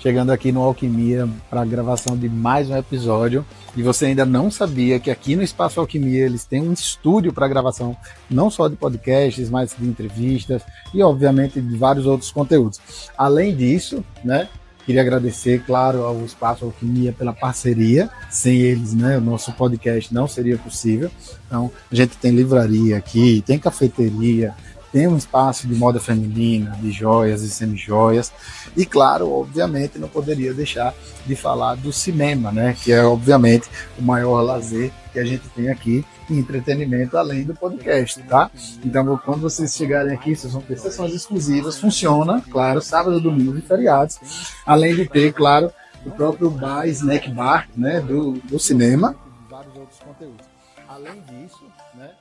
chegando aqui no Alquimia para a gravação de mais um episódio. E você ainda não sabia que aqui no Espaço Alquimia eles têm um estúdio para gravação, não só de podcasts, mas de entrevistas e, obviamente, de vários outros conteúdos. Além disso, né, queria agradecer, claro, ao Espaço Alquimia pela parceria. Sem eles, né, o nosso podcast não seria possível. Então, a gente tem livraria aqui, tem cafeteria, tem um espaço de moda feminina, de joias e semijoias. E, claro, obviamente, não poderia deixar de falar do cinema, né? Que é, obviamente, o maior lazer que a gente tem aqui em entretenimento, além do podcast, tá? Então, quando vocês chegarem aqui, vocês vão ter sessões exclusivas. Funciona, claro, sábado, domingo e feriados. Além de ter, claro, o próprio bar, snack bar, né? Do cinema. Vários outros conteúdos. Além disso, né?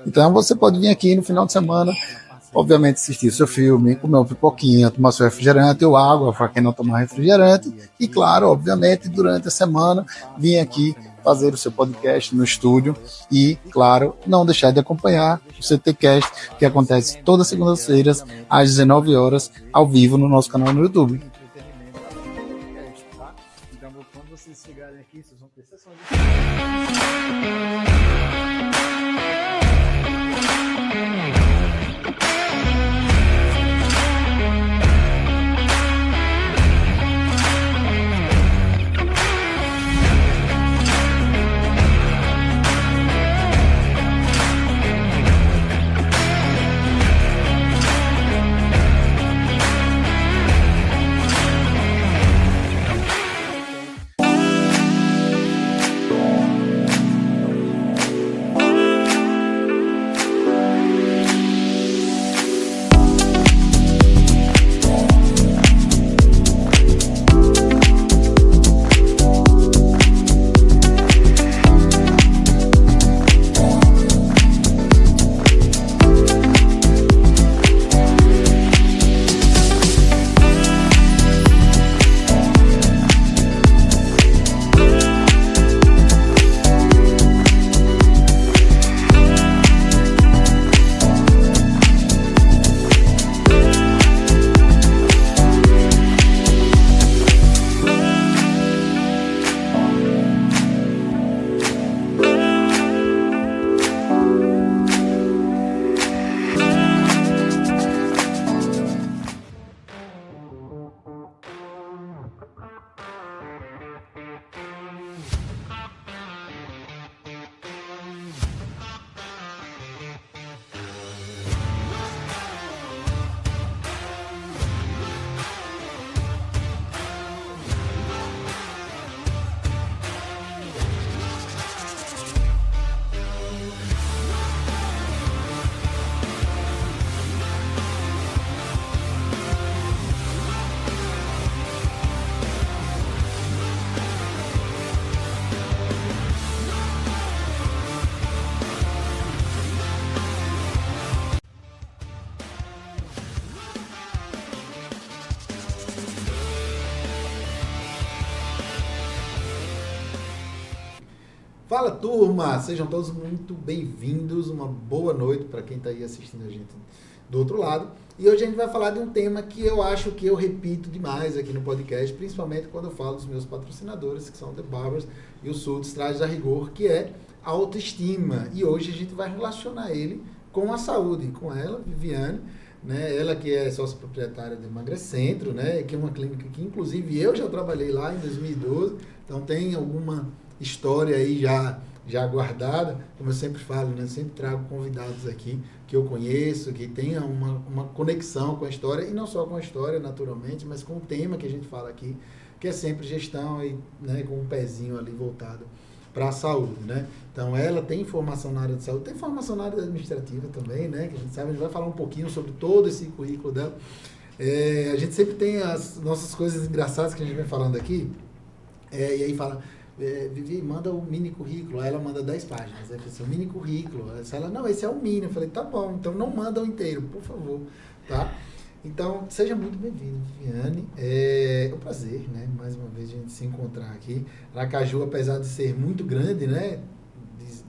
Então você pode vir aqui no final de semana, obviamente assistir seu filme, comer uma pipoquinha, tomar seu refrigerante ou água para quem não tomar refrigerante e, claro, obviamente, durante a semana vir aqui fazer o seu podcast no estúdio e, claro, não deixar de acompanhar o CTcast, que acontece todas as segundas-feiras às 19 horas ao vivo no nosso canal no YouTube. Então, quando vocês chegarem aqui, vocês vão ter sessões de... Fala, turma! Sejam todos muito bem-vindos, uma boa noite para quem está aí assistindo a gente do outro lado. E hoje a gente vai falar de um tema que eu acho que eu repito demais aqui no podcast, principalmente quando eu falo dos meus patrocinadores, que são The Barbers e o Sultz Trajes a Rigor, que é a autoestima. E hoje a gente vai relacionar ele com a saúde, com ela, Viviane, né? Ela que é sócia proprietária do Emagrecentro, né? Que é uma clínica que, inclusive, eu já trabalhei lá em 2012, então tem alguma história aí já guardada, como eu sempre falo, né? Eu sempre trago convidados aqui que eu conheço, que tenha uma conexão com a história, e não só com a história, naturalmente, mas com o tema que a gente fala aqui, que é sempre gestão e, né, com um pezinho ali voltado para a saúde, né? Então, ela tem formação na área de saúde, tem formação na área administrativa também, né? Que a gente sabe, a gente vai falar um pouquinho sobre todo esse currículo dela. A gente sempre tem as nossas coisas engraçadas que a gente vem falando aqui, e aí fala... Vivi, manda o mini currículo. Aí ela manda 10 páginas. Aí eu falei, o mini currículo. Aí ela, não, esse é o mini. Eu falei, tá bom, então não manda o inteiro, por favor, tá? Então, seja muito bem-vindo, Viviane. É um prazer, né? Mais uma vez a gente se encontrar aqui. Aracaju, apesar de ser muito grande, né?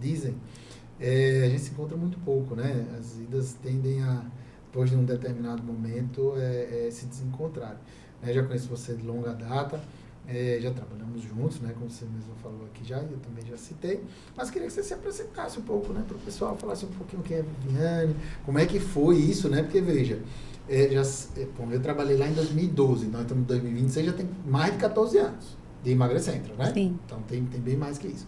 Dizem, a gente se encontra muito pouco, né? As idas tendem a, depois de um determinado momento, se desencontrarem. né? Já conheço você de longa data, já trabalhamos juntos, né? Como você mesmo falou aqui já, eu também já citei. Mas queria que você se apresentasse um pouco, né? Para o pessoal, falasse um pouquinho quem é Viviane, como é que foi isso, né? Porque, veja, bom, eu trabalhei lá em 2012, então estamos em 2026, já tem mais de 14 anos de Emagrecentro, né? Sim. Então tem bem mais que isso.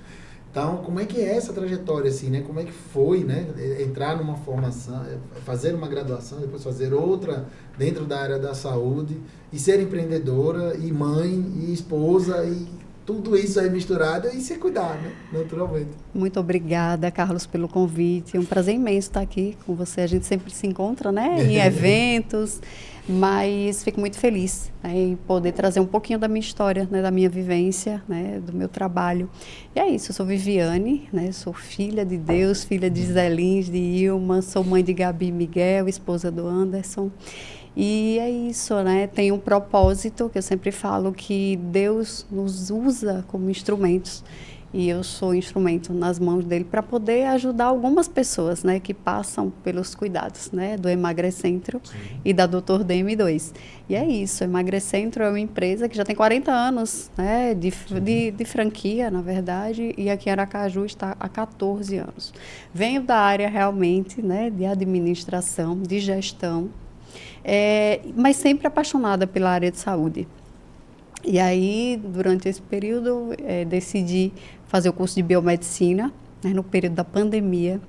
Então, como é que é essa trajetória, assim, né? Como é que foi, né? Entrar numa formação, fazer uma graduação, depois fazer outra dentro da área da saúde, e ser empreendedora, e mãe, e esposa, e tudo isso aí misturado, e se cuidar, né? Naturalmente. Muito obrigada, Carlos, pelo convite. É um prazer imenso estar aqui com você. A gente sempre se encontra, né, em eventos, mas fico muito feliz, né, em poder trazer um pouquinho da minha história, né, da minha vivência, né, do meu trabalho. E é isso, eu sou Viviane, né, sou filha de Deus, filha de Zelins, de Ilma, sou mãe de Gabi e Miguel, esposa do Anderson. E é isso, né? Tem um propósito que eu sempre falo, que Deus nos usa como instrumentos. E eu sou instrumento nas mãos dele para poder ajudar algumas pessoas, né, que passam pelos cuidados, né, do Emagrecentro e da Dr. DM2. E é isso, o Emagrecentro é uma empresa que já tem 40 anos, né, de franquia, na verdade, e aqui em Aracaju está há 14 anos. Venho da área realmente, né, de administração, de gestão, mas sempre apaixonada pela área de saúde. E aí, durante esse período, decidi fazer o curso de biomedicina, né, no período da pandemia.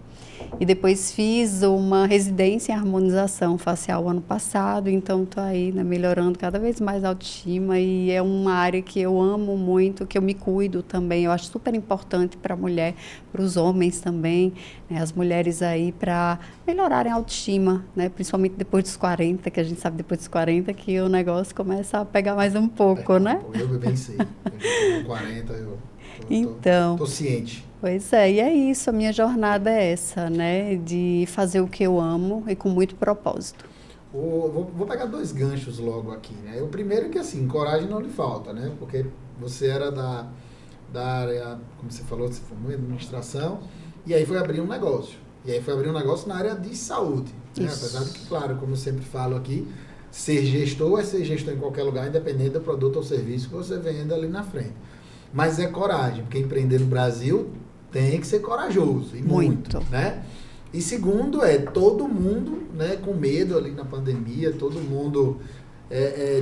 E depois fiz uma residência em harmonização facial ano passado, então estou aí, né, melhorando cada vez mais a autoestima, e é uma área que eu amo muito, que eu me cuido também. Eu acho super importante para a mulher, para os homens também, né, as mulheres aí, para melhorarem a autoestima, né, principalmente depois dos 40, que a gente sabe depois dos 40 que o negócio começa a pegar mais um pouco, né? Eu bem sei, eu com 40 então, tô ciente. Pois é, e é isso, a minha jornada é essa, né, de fazer o que eu amo e com muito propósito. Vou pegar dois ganchos logo aqui, né? O primeiro é que, assim, coragem não lhe falta, né? Porque você era da área, como você falou, você formou em administração, e aí foi abrir um negócio. E aí foi abrir um negócio na área de saúde, né? Apesar de que, claro, como eu sempre falo aqui, ser gestor é ser gestor em qualquer lugar, independente do produto ou serviço que você venda ali na frente. Mas é coragem, porque empreender no Brasil tem que ser corajoso, e muito, né? E segundo, todo mundo, né, com medo ali na pandemia, todo mundo,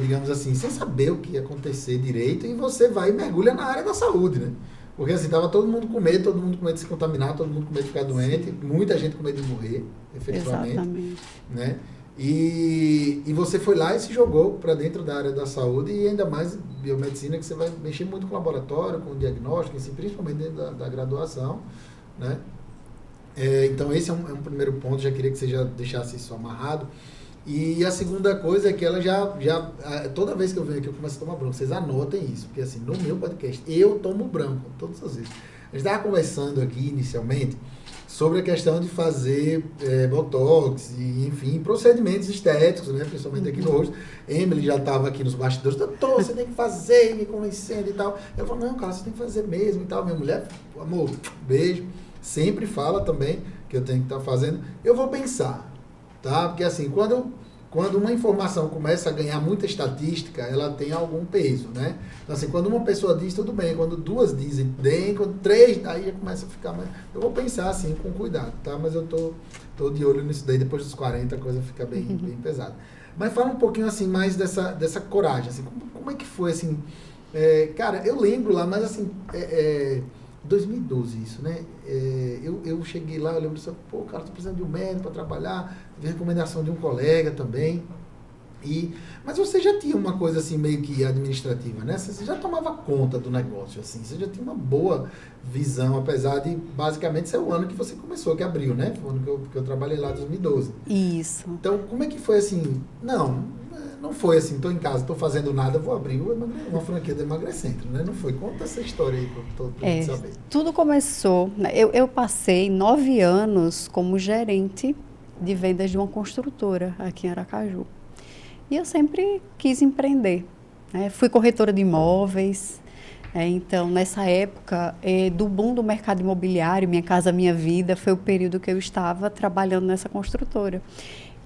digamos assim, sem saber o que ia acontecer direito, e você vai e mergulha na área da saúde, né? Porque assim, tava todo mundo com medo de se contaminar, todo mundo com medo de ficar doente, muita gente com medo de morrer, efetivamente. Exatamente. Né? E você foi lá e se jogou para dentro da área da saúde, e ainda mais biomedicina, que você vai mexer muito com laboratório, com diagnóstico, assim, principalmente dentro da graduação, né? Então esse é um primeiro ponto, já queria que você já deixasse isso amarrado. E a segunda coisa é que ela toda vez que eu venho aqui eu começo a tomar branco. Vocês anotem isso, porque assim, no meu podcast eu tomo branco todas as vezes. A gente estava conversando aqui inicialmente sobre a questão de fazer botox e, enfim, procedimentos estéticos, né, principalmente aqui no rosto. Emily já estava aqui nos bastidores, doutor, você tem que fazer, me convencendo e tal. Eu falo, não, cara, você tem que fazer mesmo e tal. Minha mulher, amor, beijo, sempre fala também que eu tenho que estar fazendo. Eu vou pensar, tá? Porque assim, quando uma informação começa a ganhar muita estatística, ela tem algum peso, né? Então, assim, quando uma pessoa diz, tudo bem. Quando duas dizem, bem. Quando três, aí já começa a ficar mais... Eu vou pensar, assim, com cuidado, tá? Mas eu tô de olho nisso daí. Depois dos 40, a coisa fica bem pesada. Mas fala um pouquinho, assim, mais dessa coragem, assim. Como é que foi, assim... cara, eu lembro lá, mas, assim... 2012 isso, né? Eu cheguei lá, eu lembro disso, pô, cara, tô precisando de um médico para trabalhar, tive recomendação de um colega também. Mas você já tinha uma coisa assim meio que administrativa, né? Você já tomava conta do negócio, assim, você já tinha uma boa visão, apesar de basicamente ser o ano que você começou, que abriu, né? Foi o ano que eu trabalhei lá em 2012. Isso. Então, como é que foi assim? Não foi assim, estou em casa, estou fazendo nada, vou abrir uma franquia do Emagrecentro, né? Não foi. Conta essa história aí para gente saber. Tudo começou, eu passei 9 anos como gerente de vendas de uma construtora aqui em Aracaju. E eu sempre quis empreender, né? Fui corretora de imóveis, então nessa época do boom do mercado imobiliário, Minha Casa Minha Vida, foi o período que eu estava trabalhando nessa construtora.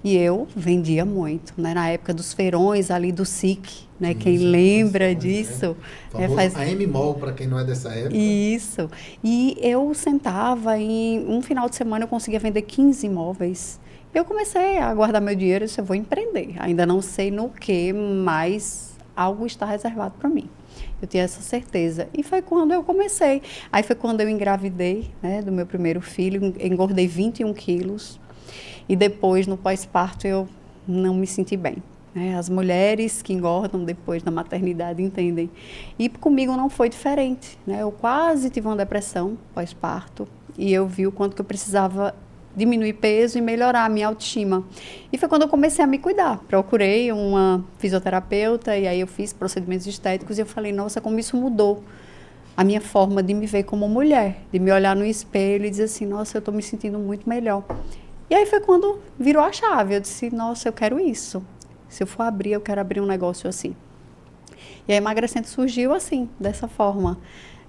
E eu vendia muito, né? Na época dos feirões ali do SIC, né? Quem lembra disso? Faz... A M-Mall, para quem não é dessa época. Isso. E eu sentava em um final de semana eu conseguia vender 15 imóveis. Eu comecei a guardar meu dinheiro e disse, eu vou empreender. Ainda não sei no que, mas algo está reservado para mim. Eu tinha essa certeza. E foi quando eu comecei. Aí foi quando eu engravidei, né, do meu primeiro filho, engordei 21 quilos. E depois, no pós-parto, eu não me senti bem. Né? As mulheres que engordam depois da maternidade entendem. E comigo não foi diferente. Né? Eu quase tive uma depressão pós-parto. E eu vi o quanto que eu precisava diminuir peso e melhorar a minha autoestima. E foi quando eu comecei a me cuidar. Procurei uma fisioterapeuta e aí eu fiz procedimentos estéticos e eu falei, nossa, como isso mudou a minha forma de me ver como mulher, de me olhar no espelho e dizer assim, nossa, eu estou me sentindo muito melhor. E aí foi quando virou a chave. Eu disse, nossa, eu quero isso. Se eu for abrir, eu quero abrir um negócio assim. E a Emagrecendo surgiu assim, dessa forma.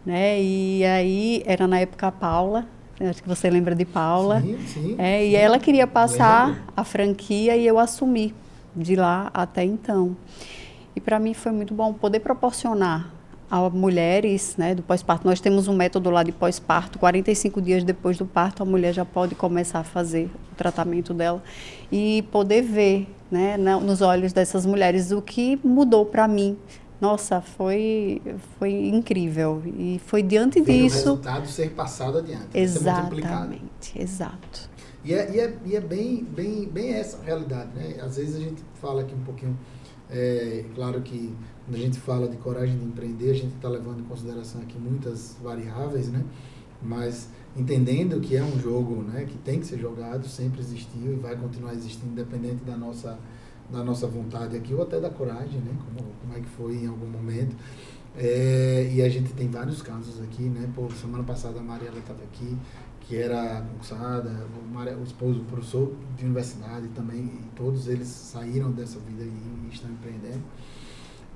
Né? E aí, era na época a Paula, acho que você lembra de Paula. Sim. E ela queria passar a franquia e eu assumi de lá até então. E para mim foi muito bom poder proporcionar a mulheres, né, do pós-parto. Nós temos um método lá de pós-parto, 45 dias depois do parto, a mulher já pode começar a fazer o tratamento dela e poder ver, né, nos olhos dessas mulheres o que mudou para mim. Nossa, foi incrível. E foi diante disso... o resultado ser passado adiante. Exatamente, exato. E é bem essa a realidade, né? Às vezes a gente fala aqui um pouquinho... claro que quando a gente fala de coragem de empreender, a gente está levando em consideração aqui muitas variáveis, né? Mas entendendo que é um jogo, né, que tem que ser jogado, sempre existiu e vai continuar existindo, independente da nossa vontade aqui, ou até da coragem, né? Como é que foi em algum momento. E a gente tem vários casos aqui, né? Semana passada a Mariela estava aqui, que era concursada, o esposo professor de universidade também, e todos eles saíram dessa vida e estão empreendendo.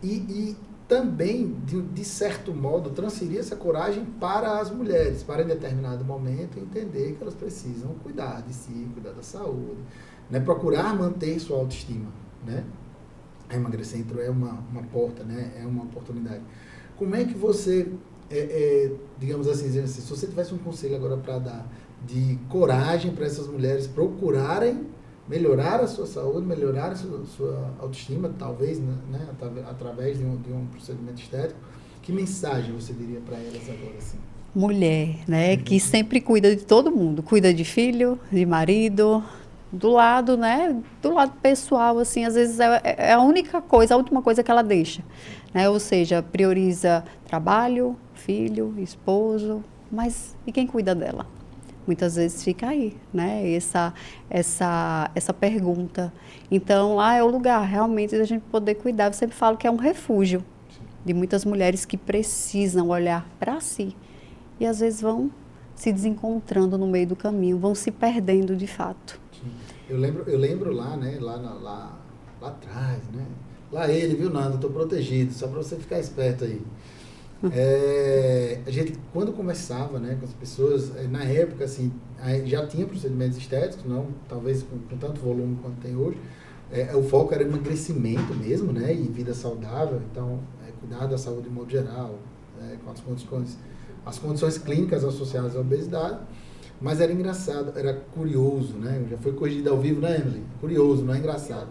E também, de certo modo, transferir essa coragem para as mulheres, para em determinado momento entender que elas precisam cuidar de si, cuidar da saúde, né? Procurar manter sua autoestima, né? A Emagrecendo é uma porta, né? É uma oportunidade. Como é que você, digamos assim, se você tivesse um conselho agora para dar de coragem para essas mulheres procurarem melhorar a sua saúde, melhorar a sua autoestima, talvez, né, através de um procedimento estético, que mensagem você diria para elas agora? Assim? Mulher, né, que sempre cuida de todo mundo, cuida de filho, de marido, do lado, né, do lado pessoal, assim, às vezes é a única coisa, a última coisa que ela deixa, né, ou seja, prioriza trabalho, filho, esposo, mas e quem cuida dela? Muitas vezes fica aí, né, essa pergunta. Então, lá é o lugar realmente da gente poder cuidar. Eu sempre falo que é um refúgio de muitas mulheres que precisam olhar para si e às vezes vão se desencontrando no meio do caminho, vão se perdendo de fato. Sim. Eu lembro lá, né, lá atrás, né, lá ele, viu, Nando, estou protegido, só para você ficar esperto aí. A gente, quando conversava, né, com as pessoas, na época, assim, já tinha procedimentos estéticos, não, talvez com tanto volume quanto tem hoje. O foco era emagrecimento mesmo, né, e vida saudável, então, cuidar da saúde de modo geral, com as condições clínicas associadas à obesidade. Mas era engraçado, era curioso, né, já foi corrigido ao vivo, né, Emily? Curioso, não é engraçado.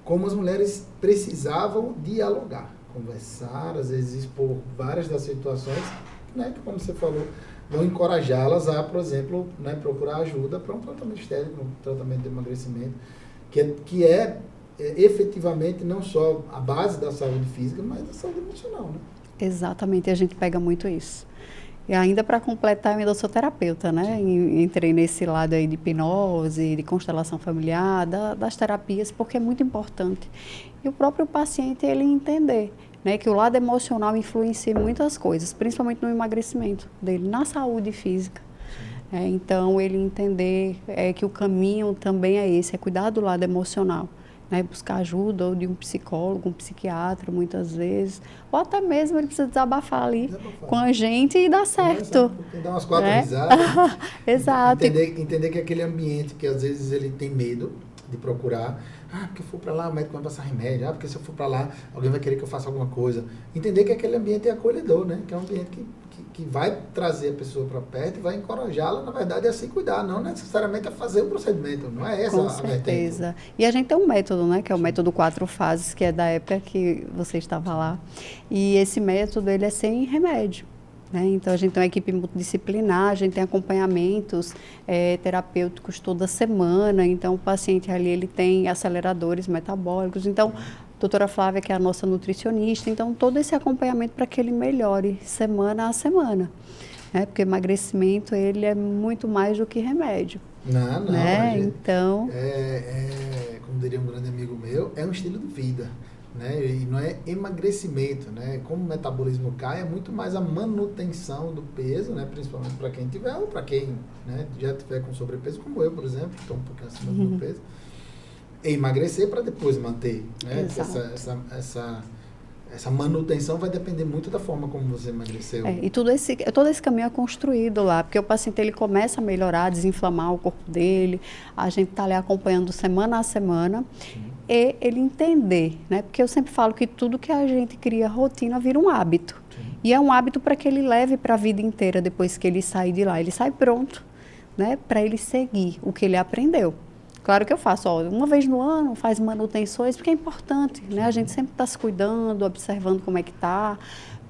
Como as mulheres precisavam dialogar, conversar, às vezes expor várias das situações, né, que, como você falou, vão encorajá-las a, por exemplo, né, procurar ajuda para um tratamento estético, um tratamento de emagrecimento, que é efetivamente não só a base da saúde física, mas da saúde emocional, né? Exatamente, a gente pega muito isso. E ainda para completar, eu ainda sou terapeuta, né? Entrei nesse lado aí de hipnose, de constelação familiar, das terapias, porque é muito importante. E o próprio paciente, ele entender, né, que o lado emocional influencia em muitas coisas, principalmente no emagrecimento dele, na saúde física. Então, ele entender que o caminho também é esse, é cuidar do lado emocional. Né, buscar ajuda ou de um psicólogo, um psiquiatra, muitas vezes, ou até mesmo ele precisa desabafar ali com a gente e dar certo. Dar umas 4 risadas. Exato. Entender que aquele ambiente que às vezes ele tem medo de procurar. Porque eu for para lá, o médico vai passar remédio. Porque se eu for para lá, alguém vai querer que eu faça alguma coisa. Entender que aquele ambiente é acolhedor, né? Que é um ambiente que vai trazer a pessoa para perto e vai encorajá-la, na verdade, a se cuidar, não necessariamente a fazer o procedimento. Não é essa Com a certeza. vertente. E a gente tem um método, né? Que é o método 4 fases, que é da época que você estava lá. E esse método, ele é sem remédio. Né? Então, a gente tem uma equipe multidisciplinar, a gente tem acompanhamentos terapêuticos toda semana. Então, o paciente ali, ele tem aceleradores metabólicos. Então, a doutora Flávia, que é a nossa nutricionista, então, todo esse acompanhamento para que ele melhore semana a semana. Né? Porque emagrecimento, ele é muito mais do que remédio. Não, né? Gente, então... como diria um grande amigo meu, é um estilo de vida. Né? E não é emagrecimento, né? Como o metabolismo cai, é muito mais a manutenção do peso, né? Principalmente para quem tiver ou para quem, né, já tiver com sobrepeso, como eu, por exemplo, que estou um pouquinho acima do meu peso, e emagrecer para depois manter, né? Essa manutenção vai depender muito da forma como você emagreceu. E todo esse caminho é construído lá, porque o paciente ele começa a melhorar, a desinflamar o corpo dele, a gente está ali acompanhando semana a semana, e ele entender, né? Porque eu sempre falo que tudo que a gente cria rotina vira um hábito. E é um hábito para que ele leve para a vida inteira depois que ele sair de lá. Ele sai pronto, né? Para ele seguir o que ele aprendeu. Claro que eu faço, uma vez no ano, faz manutenções, porque é importante, né? A gente sempre está se cuidando, observando como é que está,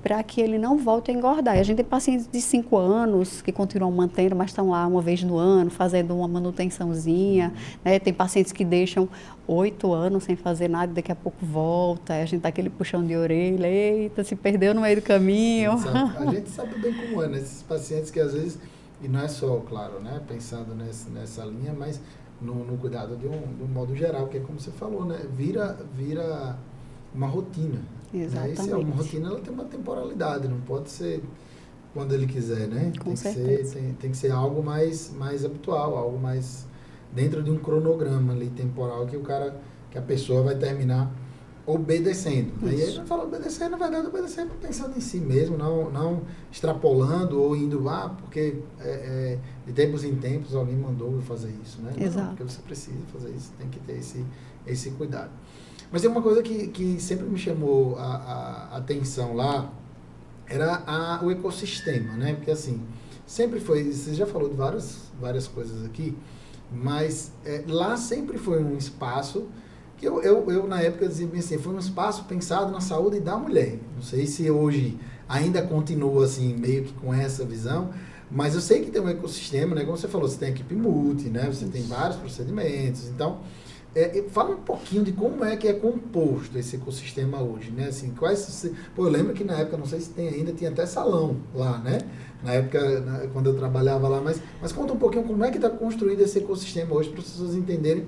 para que ele não volte a engordar. E a gente tem pacientes de 5 anos que continuam mantendo, mas estão lá uma vez no ano, fazendo uma manutençãozinha, né? Tem pacientes que deixam 8 anos sem fazer nada, daqui a pouco volta, a gente dá aquele puxão de orelha, eita, se perdeu no meio do caminho. A gente sabe bem como é, né? Esses pacientes que às vezes, e não é só, claro, né? Pensando nessa linha, mas no cuidado de um modo geral, que é como você falou, né? Vira uma rotina. Exatamente. Né? Uma rotina, ela tem uma temporalidade, não pode ser quando ele quiser, né? Com certeza. Tem que ser algo mais habitual, algo mais dentro de um cronograma ali temporal que a pessoa vai terminar obedecendo. Né? E aí não fala obedecer, na verdade, obedecendo pensando em si mesmo, não extrapolando ou indo porque de tempos em tempos alguém mandou fazer isso, né? Exato. Não, porque você precisa fazer isso, tem que ter esse cuidado. Mas tem uma coisa que sempre me chamou a atenção lá, era o ecossistema, né? Porque assim, sempre foi, você já falou de várias coisas aqui, mas lá sempre foi um espaço que eu na época dizia assim, foi um espaço pensado na saúde da mulher. Não sei se hoje ainda continua assim, meio que com essa visão, mas eu sei que tem um ecossistema, né? Como você falou, você tem a equipe multi, né? Você tem vários procedimentos, então... fala um pouquinho de como é que é composto esse ecossistema hoje, né? Assim, eu lembro que na época, não sei se tem ainda, tinha até salão lá, né? Na época, quando eu trabalhava lá, mas conta um pouquinho como é que está construído esse ecossistema hoje, para as pessoas entenderem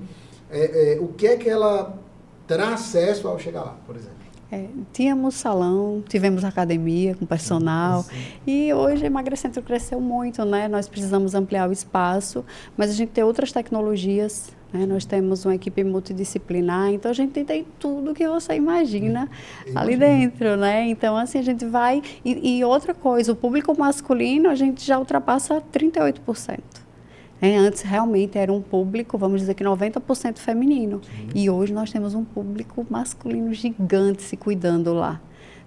o que é que ela terá acesso ao chegar lá, por exemplo. Tínhamos salão, tivemos academia com personal, sim. E hoje o Emagrecentro cresceu muito, né? Nós precisamos ampliar o espaço, mas a gente tem outras tecnologias, né? Nós temos uma equipe multidisciplinar, então a gente tem tudo que você imagina ali dentro, né? Então, assim, a gente vai... E outra coisa, o público masculino, a gente já ultrapassa 38%. Antes, realmente, era um público, vamos dizer que 90% feminino. Sim. E hoje nós temos um público masculino gigante se cuidando lá.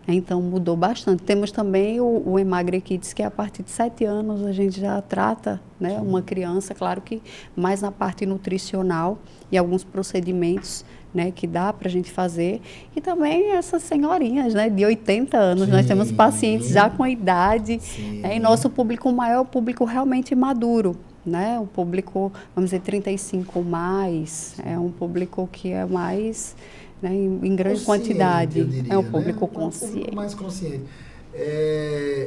Então, mudou bastante. Temos também o Emagre Kids, que a partir de 7 anos a gente já trata, né, uma criança, claro que mais na parte nutricional e alguns procedimentos, né, que dá para a gente fazer. E também essas senhorinhas, né, de 80 anos. Sim. Nós temos pacientes já com idade. E nosso público maior é o público realmente maduro. Né? O público, vamos dizer, 35 mais, é um público que é mais, né, em grande quantidade, diria, é um público, né? consciente. Um público mais consciente.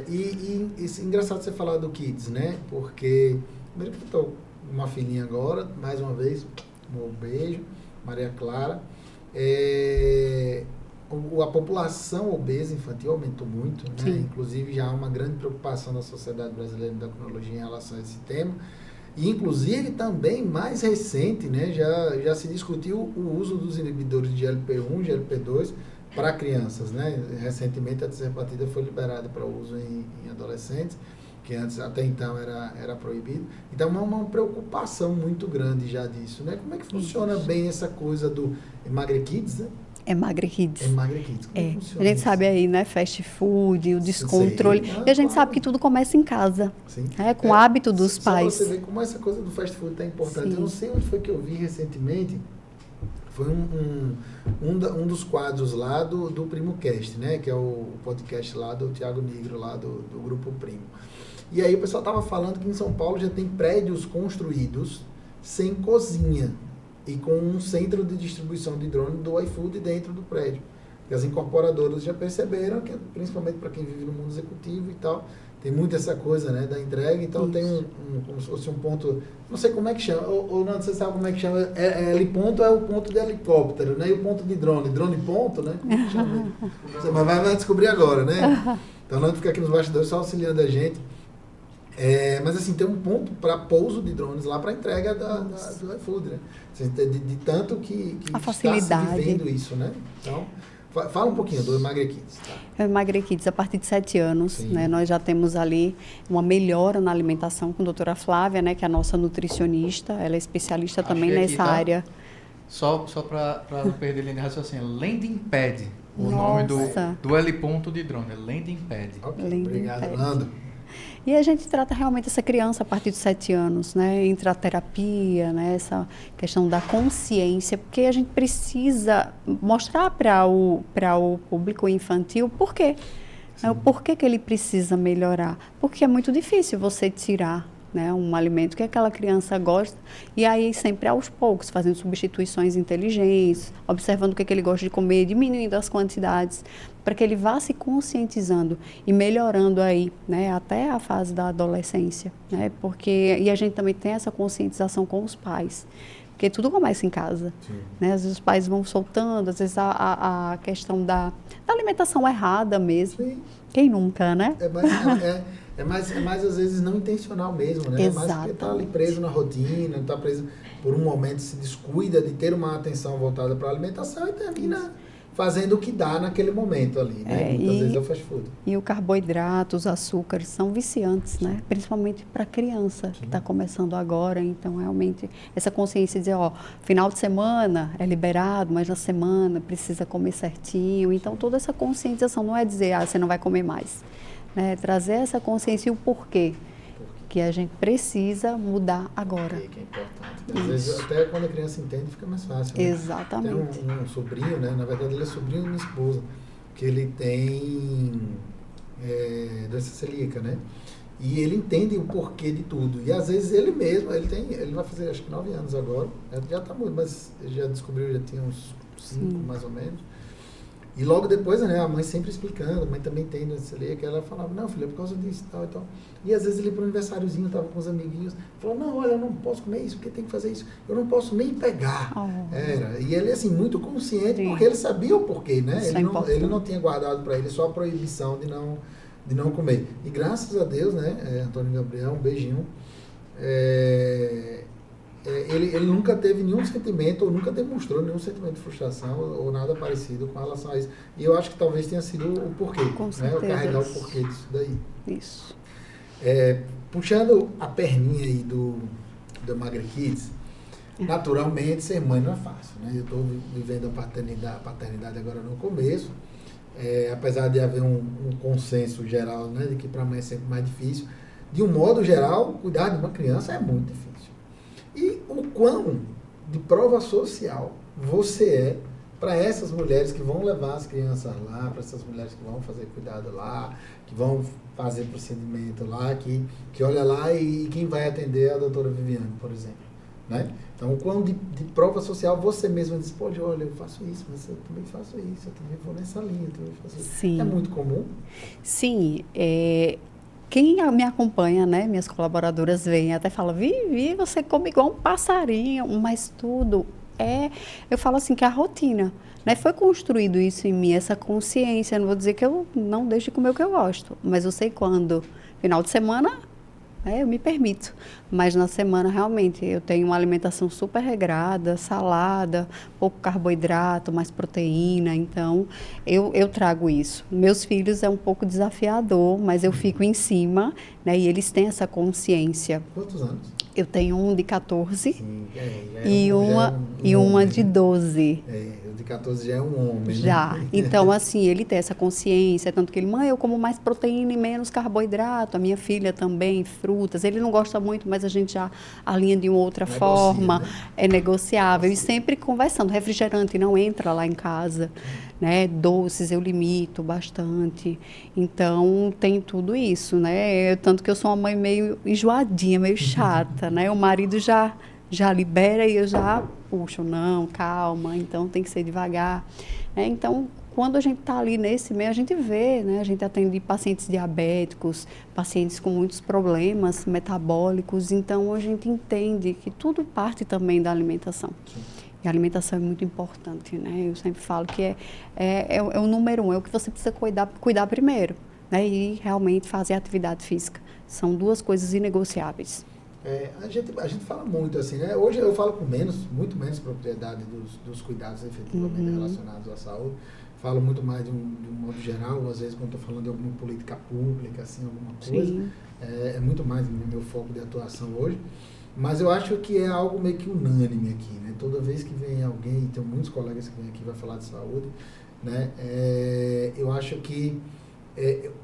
E engraçado você falar do Kids, né? Porque, primeiro que eu estou com uma filhinha agora, mais uma vez, um beijo, Maria Clara. A população obesa infantil aumentou muito, né? Inclusive já há uma grande preocupação da Sociedade Brasileira de Endocrinologia em relação a esse tema. E, inclusive, também mais recente, né, já se discutiu o uso dos inibidores de GLP-1, GLP-2 para crianças. Né? Recentemente, a tirzepatida foi liberada para uso em adolescentes. que antes, até então, era proibido. Então, é uma preocupação muito grande já disso, né? Como é que funciona bem essa coisa do Emagre Kids, né? Emagre Kids. Emagre Kids, como É. funciona A gente isso? sabe aí, né, fast food, o descontrole. Sei. E a gente Claro. sabe que tudo começa em casa, Sim. com o hábito dos Só pais. para você ver como essa coisa do fast food está importante. Sim. Eu não sei onde foi que eu vi recentemente. Foi um dos quadros lá do Primo Cast, né? Que é o podcast lá do Thiago Nigro, lá do Grupo Primo. E aí o pessoal estava falando que em São Paulo já tem prédios construídos sem cozinha e com um centro de distribuição de drone do iFood dentro do prédio. E as incorporadoras já perceberam que, principalmente para quem vive no mundo executivo e tal, tem muito essa coisa, né, da entrega. Então tem como se fosse um ponto, não sei como é que chama, ou não, você sabe como é que chama, heliponto é o ponto de helicóptero, né, e o ponto de drone ponto, né, como é que chama? Mas vai descobrir agora, né? Então não fica aqui nos bastidores só auxiliando a gente. Mas assim, tem um ponto para pouso de drones lá para entrega do iFood, né? De tanto que a está facilidade. se vivendo isso, né? Então, fala um pouquinho do Emagre Kids. Tá? O Emagre Kids, a partir de 7 anos, né, nós já temos ali uma melhora na alimentação com a doutora Flávia, né, que é a nossa nutricionista, ela é especialista também nessa área. Só para não perder a linha de raciocínio, Landing Pad, o Nossa. nome do heliponto de drone, Landing Pad. Okay, Landing obrigado, Pad. Nando. E a gente trata realmente essa criança a partir de 7 anos, né? Entra a terapia, né? Essa questão da consciência, porque a gente precisa mostrar para o público infantil por quê. O porquê que ele precisa melhorar. Porque é muito difícil você tirar, né, um alimento que aquela criança gosta, e aí sempre aos poucos, fazendo substituições inteligentes, observando o que ele gosta de comer, diminuindo as quantidades, para que ele vá se conscientizando e melhorando aí, né, até a fase da adolescência, né, e a gente também tem essa conscientização com os pais, porque tudo começa em casa, né, às vezes os pais vão soltando, às vezes a questão da alimentação errada mesmo, Sim. Quem nunca, né? É mais às vezes não intencional mesmo, né? É mais porque está ali preso na rotina, está preso por um momento, se descuida de ter uma atenção voltada para a alimentação e termina fazendo o que dá naquele momento ali, né? Muitas vezes é o fast food. E o carboidrato, os açúcares são viciantes, né? Principalmente para a criança que está começando agora. Então, realmente, essa consciência de dizer, ó, final de semana é liberado, mas na semana precisa comer certinho. Então, toda essa conscientização não é dizer, você não vai comer mais. Né? Trazer essa consciência e o porquê que a gente precisa mudar agora. Que é importante. Às vezes, até quando a criança entende, fica mais fácil. Né? Exatamente. Tem um sobrinho, né? Na verdade, ele é sobrinho da minha esposa, que ele tem doença celíaca, né? E ele entende o porquê de tudo. E às vezes ele mesmo, ele vai fazer acho que 9 anos agora, já está muito, mas ele já descobriu, já tinha uns 5 mais ou menos. E logo depois, né, a mãe sempre explicando, a mãe também tem doença celíaca, ela falava, não, filha, é por causa disso e tal e tal. E às vezes ele para o aniversáriozinho, estava com os amiguinhos, falou, não, olha, eu não posso comer isso, porque tem que fazer isso, eu não posso nem pegar. E ele, assim, muito consciente, porque ele sabia o porquê, né? Ele não tinha guardado para ele só a proibição de não comer. E graças a Deus, né, Antônio Gabriel, um beijinho, ele nunca teve nenhum sentimento, ou nunca demonstrou nenhum sentimento de frustração ou nada parecido com relação a isso. E eu acho que talvez tenha sido o porquê, né? O carregar o porquê disso daí. Isso. Puxando a perninha aí do Emagre Kids, naturalmente ser mãe não é fácil, né? Eu estou vivendo a paternidade agora no começo, apesar de haver um consenso geral, né, de que para a mãe é sempre mais difícil. De um modo geral, cuidar de uma criança é muito difícil. E o quão de prova social você é para essas mulheres que vão levar as crianças lá, para essas mulheres que vão fazer cuidado lá, que vão fazer procedimento lá, que olha lá e quem vai atender é a doutora Viviane, por exemplo. Né? Então, o quão de prova social você mesma diz, pode, olha, eu faço isso, mas eu também faço isso, eu também vou nessa linha, eu também faço isso. Sim. É muito comum? Sim, quem me acompanha, né, minhas colaboradoras veem, até falam, Vivi, você come igual um passarinho, mas tudo eu falo assim, que é a rotina, né, foi construído isso em mim, essa consciência, não vou dizer que eu não deixo de comer o que eu gosto, mas eu sei quando, final de semana, Eu me permito. Mas na semana, realmente, eu tenho uma alimentação super regrada, salada, pouco carboidrato, mais proteína. Então, eu trago isso. Meus filhos é um pouco desafiador, mas eu fico em cima, né? E eles têm essa consciência. Quantos anos? Eu tenho um de 14 Sim, e uma homem, de né? 12. O de 14 já é um homem, Já. né? Então, assim, ele tem essa consciência, tanto que ele, mãe, eu como mais proteína e menos carboidrato. A minha filha também, frutas. Ele não gosta muito, mas a gente já alinha de uma outra forma. Né? É negociável. E sempre conversando. Refrigerante não entra lá em casa, né? Doces eu limito bastante. Então, tem tudo isso, né? Tanto que eu sou uma mãe meio enjoadinha, meio chata, né? O marido já libera e eu já puxo, não, calma, então tem que ser devagar. Então, quando a gente está ali nesse meio, a gente vê, né? A gente atende pacientes diabéticos, pacientes com muitos problemas metabólicos, então a gente entende que tudo parte também da alimentação. Sim. E a alimentação é muito importante, né? Eu sempre falo que é o número 1, é o que você precisa cuidar primeiro, né? E realmente fazer atividade física. São duas coisas inegociáveis. A gente fala muito assim, né? Hoje eu falo com muito menos propriedade dos cuidados efetivamente relacionados à saúde. Falo muito mais de um modo geral, às vezes quando estou falando de alguma política pública, assim, alguma coisa. É muito mais meu foco de atuação hoje. Mas eu acho que é algo meio que unânime aqui, né? Toda vez que vem alguém, tem muitos colegas que vêm aqui e vai falar de saúde, né? Eu acho que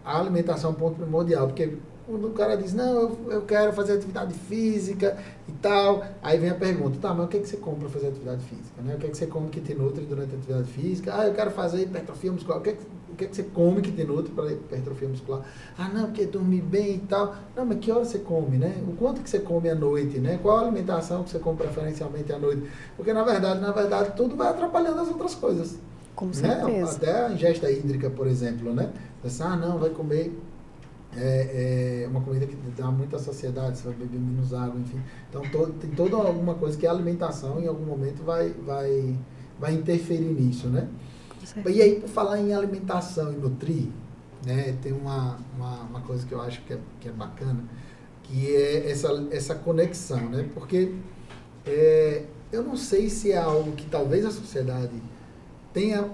a alimentação é um ponto primordial, porque quando o cara diz, não, eu quero fazer atividade física e tal, aí vem a pergunta, tá, mas o que você come para fazer atividade física, né? O que você come que te nutre durante a atividade física? Eu quero fazer hipertrofia muscular. O que você come que te nutre para hipertrofia muscular? Não, porque dormir bem e tal. Não, mas que hora você come, né? O quanto que você come à noite, né? Qual a alimentação que você come preferencialmente à noite? Porque, na verdade, tudo vai atrapalhando as outras coisas. Com certeza. Né? Até a ingesta hídrica, por exemplo, né? Você, não, vai comer uma comida que dá muita saciedade, você vai beber menos água, enfim. Então, tem toda alguma coisa que a alimentação, em algum momento, vai interferir nisso, né? E aí, por falar em alimentação e nutrir, né, tem uma coisa que eu acho que é bacana, que é essa conexão, né? Porque eu não sei se é algo que talvez a sociedade tenha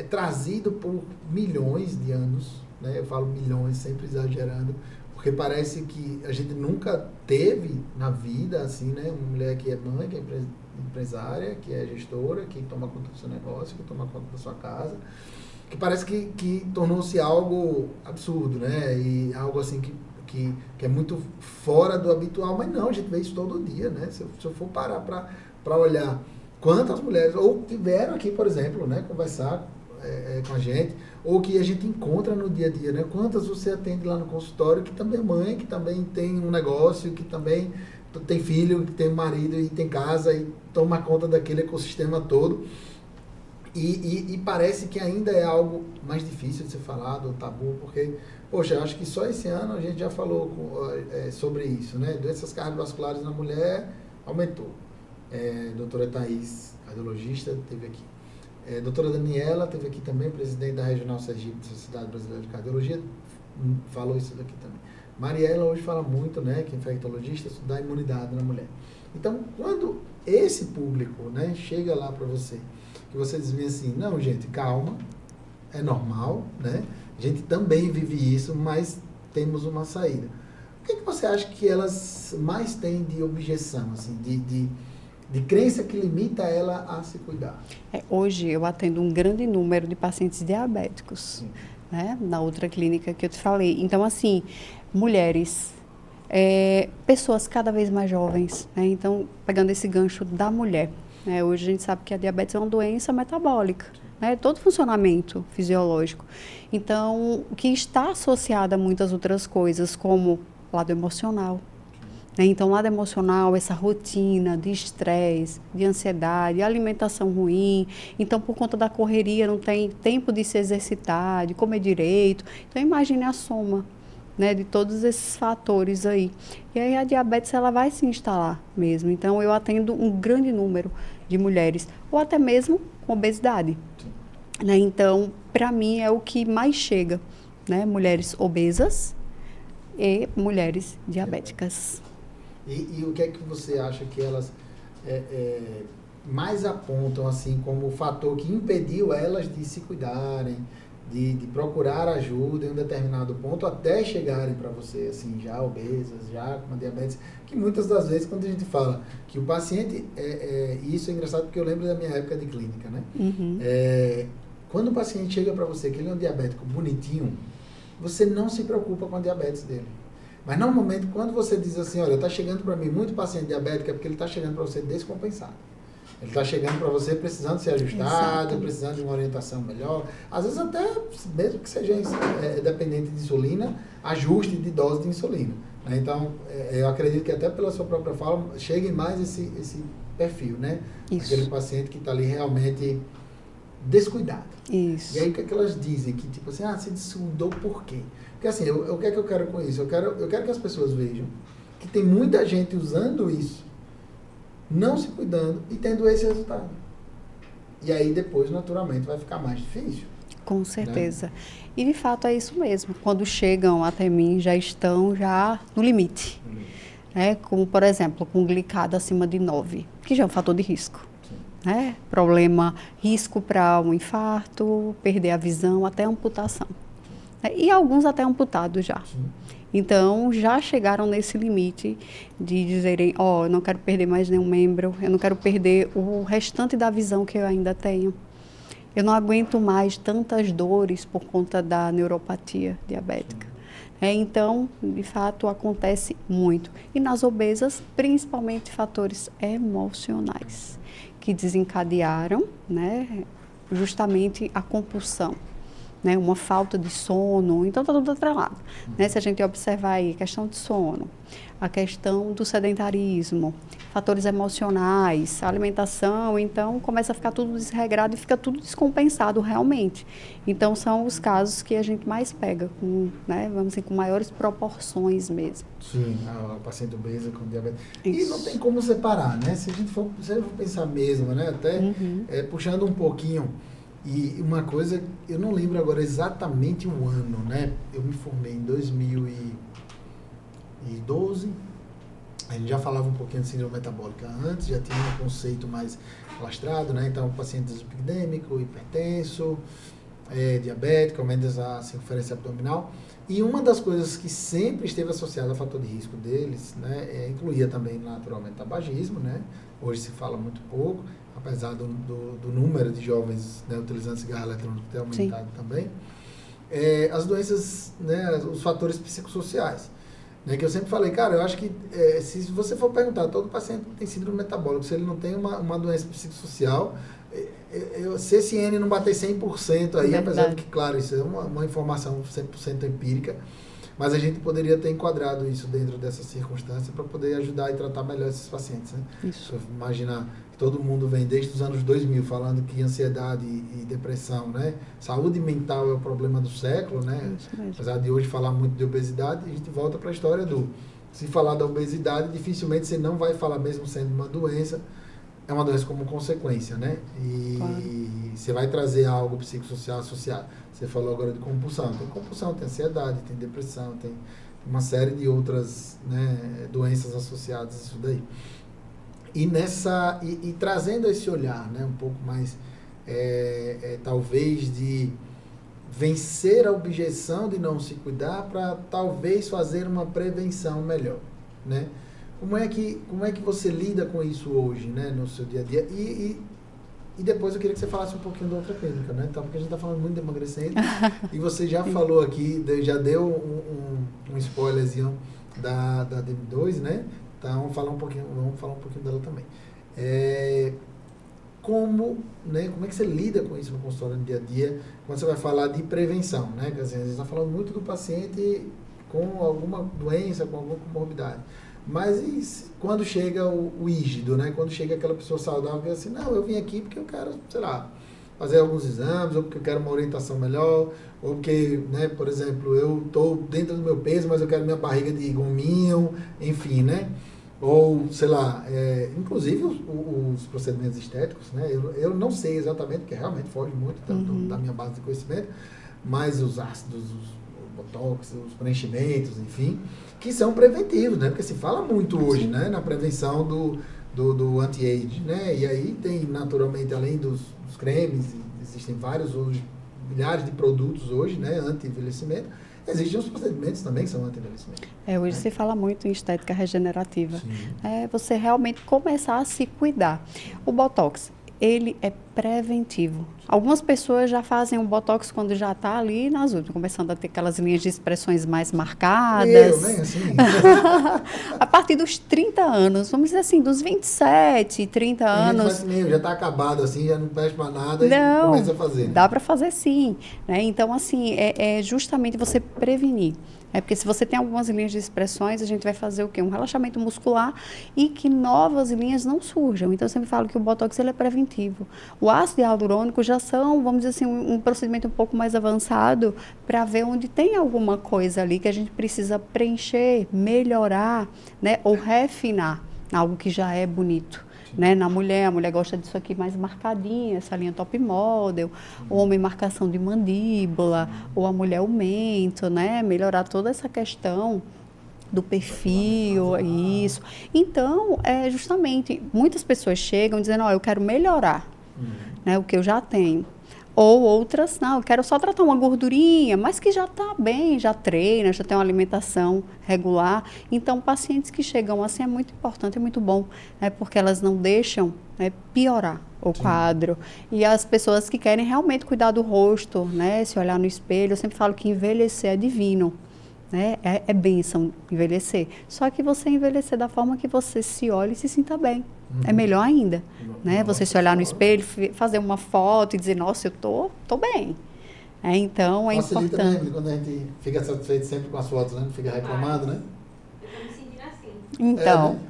trazido por milhões de anos, né? Eu falo milhões, sempre exagerando, porque parece que a gente nunca teve na vida, assim, né? Uma mulher que é mãe, que é empresária, que é gestora, que toma conta do seu negócio, que toma conta da sua casa, que parece que tornou-se algo absurdo, né? E algo assim que é muito fora do habitual, mas não, a gente vê isso todo dia, né? Se eu for parar para olhar quantas mulheres, ou tiveram aqui, por exemplo, né? Conversar com a gente, ou que a gente encontra no dia a dia, né? Quantas você atende lá no consultório que também é mãe, que também tem um negócio, que também tem filho, que tem marido e tem casa e toma conta daquele ecossistema todo. E parece que ainda é algo mais difícil de ser falado, tabu, porque, poxa, eu acho que só esse ano a gente já falou sobre isso, né? Doenças cardiovasculares na mulher aumentou. Doutora Thaís, cardiologista, esteve aqui. Doutora Daniela esteve aqui também, presidente da Regional Sergipe da Sociedade Brasileira de Cardiologia, falou isso daqui também. Mariela hoje fala muito, né, que é infectologista, da imunidade na mulher. Então, quando esse público, né, chega lá para você, que você diz assim, não, gente, calma, é normal, né, a gente também vive isso, mas temos uma saída. O que você acha que elas mais têm de objeção, assim, de crença que limita ela a se cuidar? Hoje eu atendo um grande número de pacientes diabéticos, né, na outra clínica que eu te falei. Então, assim, mulheres, pessoas cada vez mais jovens, né? Então, pegando esse gancho da mulher, né? Hoje a gente sabe que a diabetes é uma doença metabólica, né? Todo funcionamento fisiológico. Então, o que está associado a muitas outras coisas, como lado emocional. Então, lado emocional, essa rotina de estresse, de ansiedade, alimentação ruim. Então, por conta da correria, não tem tempo de se exercitar, de comer direito. Então, imagine a soma, né, de todos esses fatores aí. E aí a diabetes ela vai se instalar mesmo. Então, eu atendo um grande número de mulheres, ou até mesmo com obesidade. Né? Então, para mim, é o que mais chega. Né? Mulheres obesas, e mulheres diabéticas. E o que é que você acha que elas mais apontam assim como o fator que impediu elas de se cuidarem, de procurar ajuda em um determinado ponto até chegarem para você assim já obesas, já com uma diabetes, que muitas das vezes quando a gente fala que o paciente isso é engraçado porque eu lembro da minha época de clínica, né? Uhum. Quando o paciente chega para você que ele é um diabético bonitinho, você não se preocupa com a diabetes dele. Mas normalmente quando você diz assim, olha, está chegando para mim muito paciente diabético, é porque ele está chegando para você descompensado. Ele está chegando para você precisando ser ajustado, precisando de uma orientação melhor. Às vezes até, mesmo que seja dependente de insulina, ajuste de dose de insulina. Né? Então, eu acredito que até pela sua própria fala, chegue mais esse perfil, né? Isso. Aquele paciente que está ali realmente descuidado. Isso. E aí o que é que elas dizem? Que tipo assim, se descuidou por quê? Porque assim, o que é que eu quero com isso? Eu quero que as pessoas vejam que tem muita gente usando isso, não se cuidando e tendo esse resultado. E aí depois, naturalmente, vai ficar mais difícil. Com certeza. Né? E de fato é isso mesmo. Quando chegam até mim, já estão no limite. Né? Como, por exemplo, com glicada acima de 9, que já é um fator de risco. Né? Problema, risco para um infarto, perder a visão, até amputação. E alguns até amputados já. Sim. Então, já chegaram nesse limite de dizerem, eu não quero perder mais nenhum membro, eu não quero perder o restante da visão que eu ainda tenho. Eu não aguento mais tantas dores por conta da neuropatia diabética. Então, de fato, acontece muito. E nas obesas, principalmente fatores emocionais, que desencadearam, né, justamente a compulsão. Né, uma falta de sono, então está tudo atrelado. Né, se a gente observar aí a questão de sono, a questão do sedentarismo, fatores emocionais, alimentação, então começa a ficar tudo desregrado e fica tudo descompensado realmente. Então são os casos que a gente mais pega, né, vamos dizer, com maiores proporções mesmo. Sim, a paciente obesa com diabetes. Isso. E não tem como separar, né? Se a gente for pensar mesmo, né? Até puxando um pouquinho. E uma coisa, eu não lembro agora exatamente o ano, né? Eu me formei em 2012. A gente já falava um pouquinho de síndrome metabólica antes, já tinha um conceito mais lastrado, né? Então, paciente dislipidêmico, hipertenso, diabético, aumenta a circunferência abdominal. E uma das coisas que sempre esteve associada ao fator de risco deles, né? Incluía também, naturalmente, tabagismo, né? Hoje se fala muito pouco, apesar do número de jovens, né, utilizando cigarro eletrônico ter aumentado. Sim. Também. As doenças, né, os fatores psicossociais. Né, que eu sempre falei, cara, eu acho que se você for perguntar, todo paciente tem síndrome metabólica, se ele não tem uma doença psicossocial, se esse N não bater 100% aí, apesar de que, claro, isso é uma informação 100% empírica, mas a gente poderia ter enquadrado isso dentro dessa circunstância para poder ajudar e tratar melhor esses pacientes. Né? Isso. Imaginar que todo mundo vem desde os anos 2000 falando que ansiedade e depressão, né? Saúde mental é o problema do século, né? Apesar de hoje falar muito de obesidade, a gente volta para a história se falar da obesidade, dificilmente você não vai falar, mesmo sendo uma doença, é uma doença como consequência, né? E claro. Você vai trazer algo psicossocial associado. Você falou agora de compulsão. Tem compulsão, tem ansiedade, tem depressão, tem uma série de outras, né, doenças associadas a isso daí. E trazendo esse olhar, né, um pouco mais, talvez, de vencer a objeção de não se cuidar para talvez fazer uma prevenção melhor, né? Como é que você lida com isso hoje, né, no seu dia a dia? E depois eu queria que você falasse um pouquinho da outra clínica, né? Então, porque a gente está falando muito de emagrecimento e você já falou aqui, já deu um spoilerzinho da DM2, né? Então, vamos falar um pouquinho dela também. Como é que você lida com isso no consultório no dia a dia, quando você vai falar de prevenção, né? Quer dizer, a gente está falando muito do paciente com alguma doença, com alguma comorbidade. Mas quando chega o rígido, né? Quando chega aquela pessoa saudável que diz assim, não, eu vim aqui porque eu quero, sei lá, fazer alguns exames, ou porque eu quero uma orientação melhor, ou porque, né, por exemplo, eu estou dentro do meu peso, mas eu quero minha barriga de gominho, enfim, né? Ou, sei lá, inclusive os procedimentos estéticos, né? Eu não sei exatamente, porque realmente foge muito da minha base de conhecimento, mas os ácidos, botox, os preenchimentos, enfim, que são preventivos, né? Porque se fala muito hoje, né? Na prevenção do anti-age, né? E aí tem, naturalmente, além dos cremes, existem vários hoje, milhares de produtos hoje, né? Anti-envelhecimento. Existem os procedimentos também que são anti-envelhecimento. Hoje se fala muito em estética regenerativa. Sim. Você realmente começar a se cuidar. O Botox, ele é preventivo. Algumas pessoas já fazem um Botox quando já está ali nas últimas, começando a ter aquelas linhas de expressões mais marcadas. Nem assim. A partir dos 30 anos, vamos dizer assim, dos 27, 30 anos. Já está acabado assim, já não presta para nada e Não, começa a fazer. Né? Dá para fazer sim. Né? Então, assim, é justamente você prevenir. Porque se você tem algumas linhas de expressões, a gente vai fazer o quê? Um relaxamento muscular e que novas linhas não surjam. Então, eu sempre falo que o Botox ele é preventivo. O ácido hialurônico já são, vamos dizer assim, um procedimento um pouco mais avançado para ver onde tem alguma coisa ali que a gente precisa preencher, melhorar, né? Ou refinar algo que já é bonito. Né? Na mulher, a mulher gosta disso aqui mais marcadinha, essa linha top model, o homem marcação de mandíbula, ou a mulher o mento, né? Melhorar toda essa questão do perfil, isso. Então, justamente, muitas pessoas chegam dizendo, eu quero melhorar né, o que eu já tenho. Ou outras, não, eu quero só tratar uma gordurinha, mas que já está bem, já treina, já tem uma alimentação regular. Então, pacientes que chegam assim é muito importante, é muito bom, né, porque elas não deixam piorar o quadro. E as pessoas que querem realmente cuidar do rosto, né, se olhar no espelho, eu sempre falo que envelhecer é divino. Né? É bênção envelhecer. Só que você envelhecer da forma que você se olha e se sinta bem. É melhor ainda. Né? Você se olhar no espelho, fazer uma foto e dizer, nossa, eu tô bem. Então, é facilita importante. Mesmo, quando a gente fica satisfeito sempre com as fotos, né? Não fica reclamando, né? Eu tô me sentindo assim. Então, né?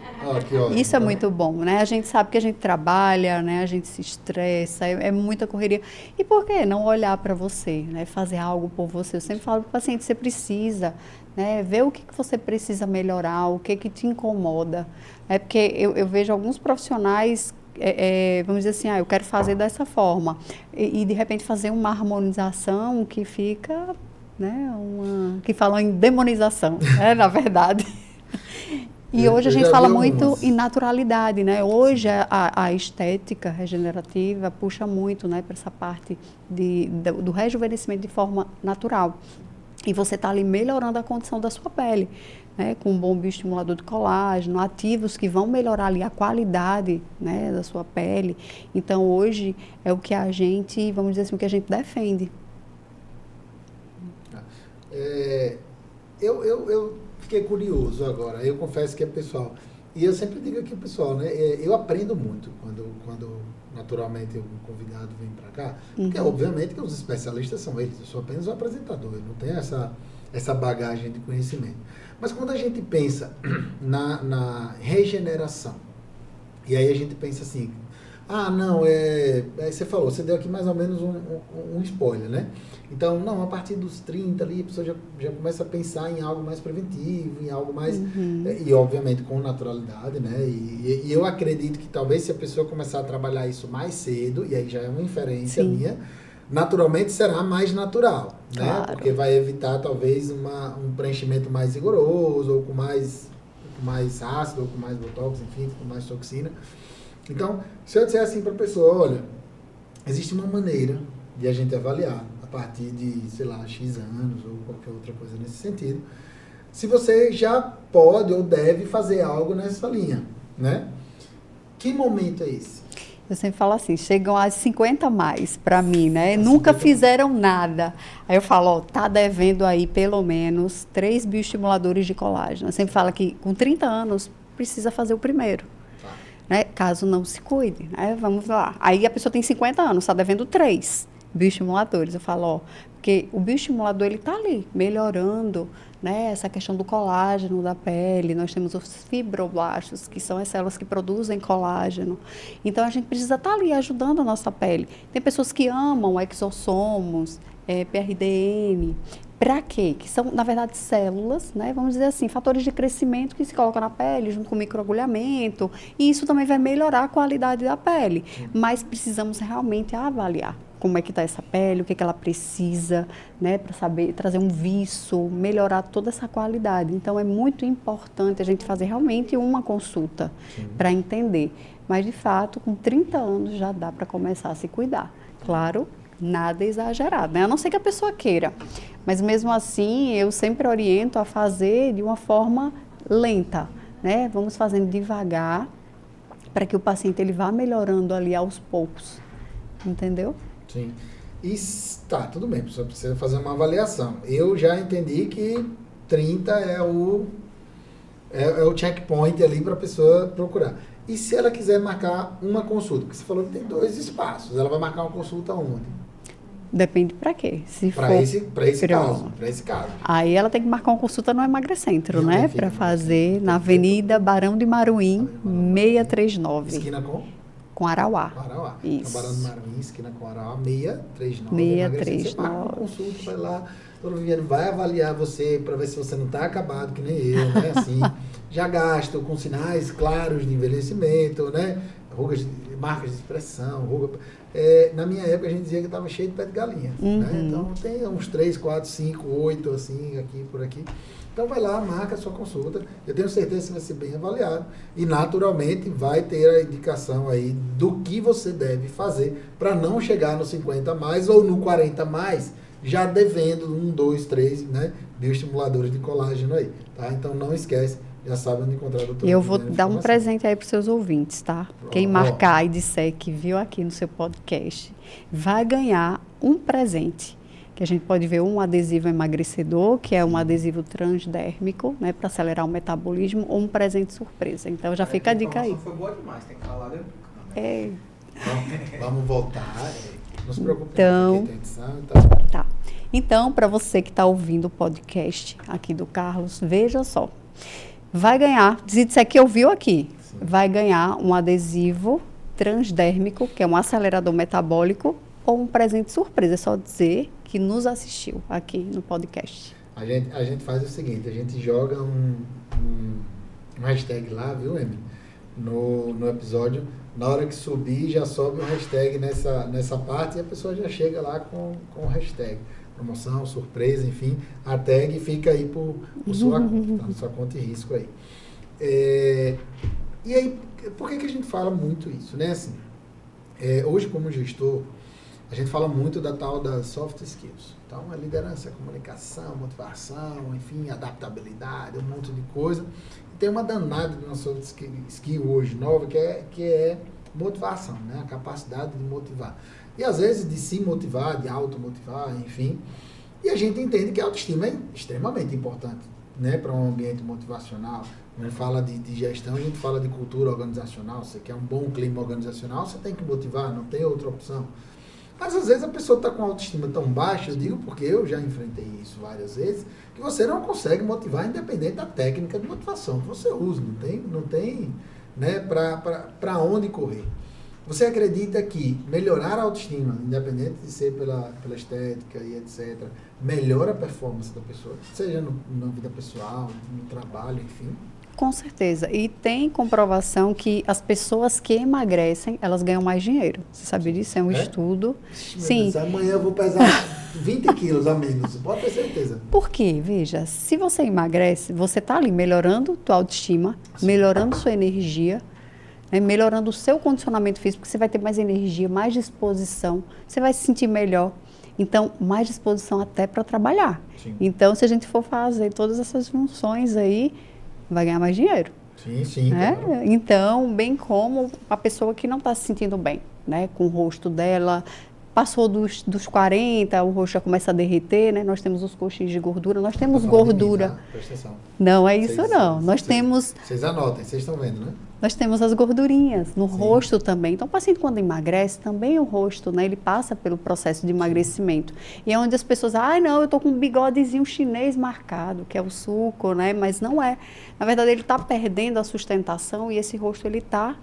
Que ótimo. isso é muito bom, né? A gente sabe que a gente trabalha, né? A gente se estressa, é muita correria. E por que não olhar para você, né? Fazer algo por você? Eu sempre falo para o paciente, você precisa, né? Ver o que você precisa melhorar, o que te incomoda. Porque eu vejo alguns profissionais, vamos dizer assim, eu quero fazer dessa forma. E de repente fazer uma harmonização que fica, né? Que falam em demonização, né? Na verdade. E hoje a gente fala muito em naturalidade, né? Hoje a estética regenerativa puxa muito, né, para essa parte do rejuvenescimento de forma natural. E você está ali melhorando a condição da sua pele, né, com um bom bioestimulador de colágeno, ativos que vão melhorar ali a qualidade, né, da sua pele. Então, hoje é o que a gente, vamos dizer assim, o que a gente defende. Eu fiquei curioso agora, eu confesso que é pessoal. E eu sempre digo aqui, pessoal, né? Eu aprendo muito quando naturalmente um convidado vem para cá, porque obviamente que os especialistas são eles, eu sou apenas um apresentador, eu não tenho essa bagagem de conhecimento. Mas quando a gente pensa na regeneração, e aí a gente pensa assim, não, você falou, você deu aqui mais ou menos um spoiler, né? Então, não, a partir dos 30 ali, a pessoa já começa a pensar em algo mais preventivo, em algo mais... E, obviamente, com naturalidade, né? E eu acredito que talvez se a pessoa começar a trabalhar isso mais cedo, e aí já é uma inferência minha, naturalmente será mais natural, né? Claro. Porque vai evitar, talvez, um preenchimento mais rigoroso, ou com mais ácido, ou com mais botox, enfim, com mais toxina. Então, se eu disser assim para a pessoa, olha, existe uma maneira de a gente avaliar a partir de, sei lá, X anos ou qualquer outra coisa nesse sentido, se você já pode ou deve fazer algo nessa linha, né? Que momento é esse? Eu sempre falo assim, chegam às 50 mais para mim, né? Nunca fizeram nada. Aí eu falo, tá devendo aí pelo menos 3 bioestimuladores de colágeno. Eu sempre falo que com 30 anos precisa fazer o primeiro. Né? Caso não se cuide, né? Vamos lá. Aí a pessoa tem 50 anos, está devendo 3 bioestimuladores. Eu falo, porque o bioestimulador, ele está ali, melhorando, né, essa questão do colágeno da pele. Nós temos os fibroblastos, que são as células que produzem colágeno. Então, a gente precisa estar ali ajudando a nossa pele. Tem pessoas que amam exossomos, PRDN. Para quê? Que são, na verdade, células, né? Vamos dizer assim, fatores de crescimento que se colocam na pele, junto com o microagulhamento, e isso também vai melhorar a qualidade da pele. Mas precisamos realmente avaliar, como é que está essa pele, o que ela precisa, né, para saber trazer um viço, melhorar toda essa qualidade. Então, é muito importante a gente fazer realmente uma consulta para entender. Mas, de fato, com 30 anos já dá para começar a se cuidar. Claro, nada exagerado, né? A não ser que a pessoa queira. Mas, mesmo assim, eu sempre oriento a fazer de uma forma lenta, né? Vamos fazendo devagar, para que o paciente ele vá melhorando ali aos poucos, entendeu? Sim. E tá, tudo bem, só precisa fazer uma avaliação. Eu já entendi que 30 é o checkpoint ali para a pessoa procurar. E se ela quiser marcar uma consulta? Porque você falou que tem 2 espaços, ela vai marcar uma consulta onde? Depende para quê. Se Para for esse caso. Aí ela tem que marcar uma consulta no Emagrecentro, E onde né? fica Para o fazer Emagrecentro? na Avenida Barão de Maruim, 639, Esquina com Arauá. Arauá. Isso. Então, Barão do Maruim, esquina com Arauá, 639. 639. Você marca uma consulta, vai lá, todo mundo vai avaliar você para ver se você não está acabado, que nem eu, né? Assim, já gasto com sinais claros de envelhecimento, né? Marcas de expressão, ruga. Na minha época a gente dizia que estava cheio de pé de galinha, né? Então tem uns 3, 4, 5, 8, assim, aqui, por aqui. Então vai lá, marca a sua consulta. Eu tenho certeza que vai ser bem avaliado. E naturalmente vai ter a indicação aí do que você deve fazer para não chegar no 50 mais ou no 40 mais, já devendo 1, 2, 3, né, bioestimuladores de colágeno aí, tá? Então não esquece, já sabe onde encontrar o doutor. E eu vou dar um presente aí para os seus ouvintes, tá? Quem marcar e disser que viu aqui no seu podcast, vai ganhar um presente. Que a gente pode ver um adesivo emagrecedor, que é um adesivo transdérmico, né, para acelerar o metabolismo, ou um presente surpresa. Então já fica a dica aí. Foi boa demais, tem que falar dentro do câmera. É, Vamos voltar. Não se preocupe, Então, porque tem edição, então. tá. Então, para você que está ouvindo o podcast aqui do Carlos, veja só. Vai ganhar, se disser que ouviu aqui, vai ganhar um adesivo transdérmico, que é um acelerador metabólico, ou um presente surpresa. É só dizer que nos assistiu aqui no podcast. A gente faz o seguinte, a gente joga um hashtag lá, viu, Emily? No episódio, na hora que subir, já sobe um hashtag nessa parte e a pessoa já chega lá com o hashtag. Promoção, surpresa, enfim, a tag fica aí por sua conta, tá? Sua conta e risco aí. E aí, por que a gente fala muito isso, né? Assim, hoje, como gestor, a gente fala muito da tal das soft skills. Então, a liderança, a comunicação, motivação, enfim, adaptabilidade, um monte de coisa. E tem uma danada de uma soft skill hoje nova, que é motivação, né? A capacidade de motivar. E, às vezes, de se motivar, de automotivar, enfim. E a gente entende que a autoestima é extremamente importante, né? Para um ambiente motivacional. Quando a gente fala de gestão, a gente fala de cultura organizacional. Você quer um bom clima organizacional, você tem que motivar, não tem outra opção. Mas às vezes a pessoa está com a autoestima tão baixa, eu digo porque eu já enfrentei isso várias vezes, que você não consegue motivar independente da técnica de motivação que você usa, não tem né, para onde correr. Você acredita que melhorar a autoestima, independente de ser pela estética e etc., melhora a performance da pessoa, seja na vida pessoal, no trabalho, enfim? Com certeza. E tem comprovação que as pessoas que emagrecem, elas ganham mais dinheiro. Você sabia disso? É um estudo. Sim. Deus, amanhã eu vou pesar 20 quilos a menos, pode ter certeza. Por quê? Veja, se você emagrece, você está ali melhorando tua autoestima, melhorando sua energia, né, melhorando o seu condicionamento físico, porque você vai ter mais energia, mais disposição, você vai se sentir melhor. Então, mais disposição até para trabalhar. Sim. Então, se a gente for fazer todas essas funções aí, vai ganhar mais dinheiro. Sim, né? claro. Então, bem como a pessoa que não está se sentindo bem, né? Com o rosto dela, passou dos 40, o rosto já começa a derreter, né? Nós temos os coxins de gordura, nós temos gordura. Mim, tá? Presta atenção. Não é isso não. Vocês anotem, vocês estão vendo, né? Nós temos as gordurinhas no Sim. rosto também. Então, o paciente, quando emagrece, também o rosto, né, ele passa pelo processo de emagrecimento. E é onde as pessoas, não, eu estou com um bigodezinho chinês marcado, que é o suco, né? Mas não é. Na verdade, ele está perdendo a sustentação e esse rosto, ele está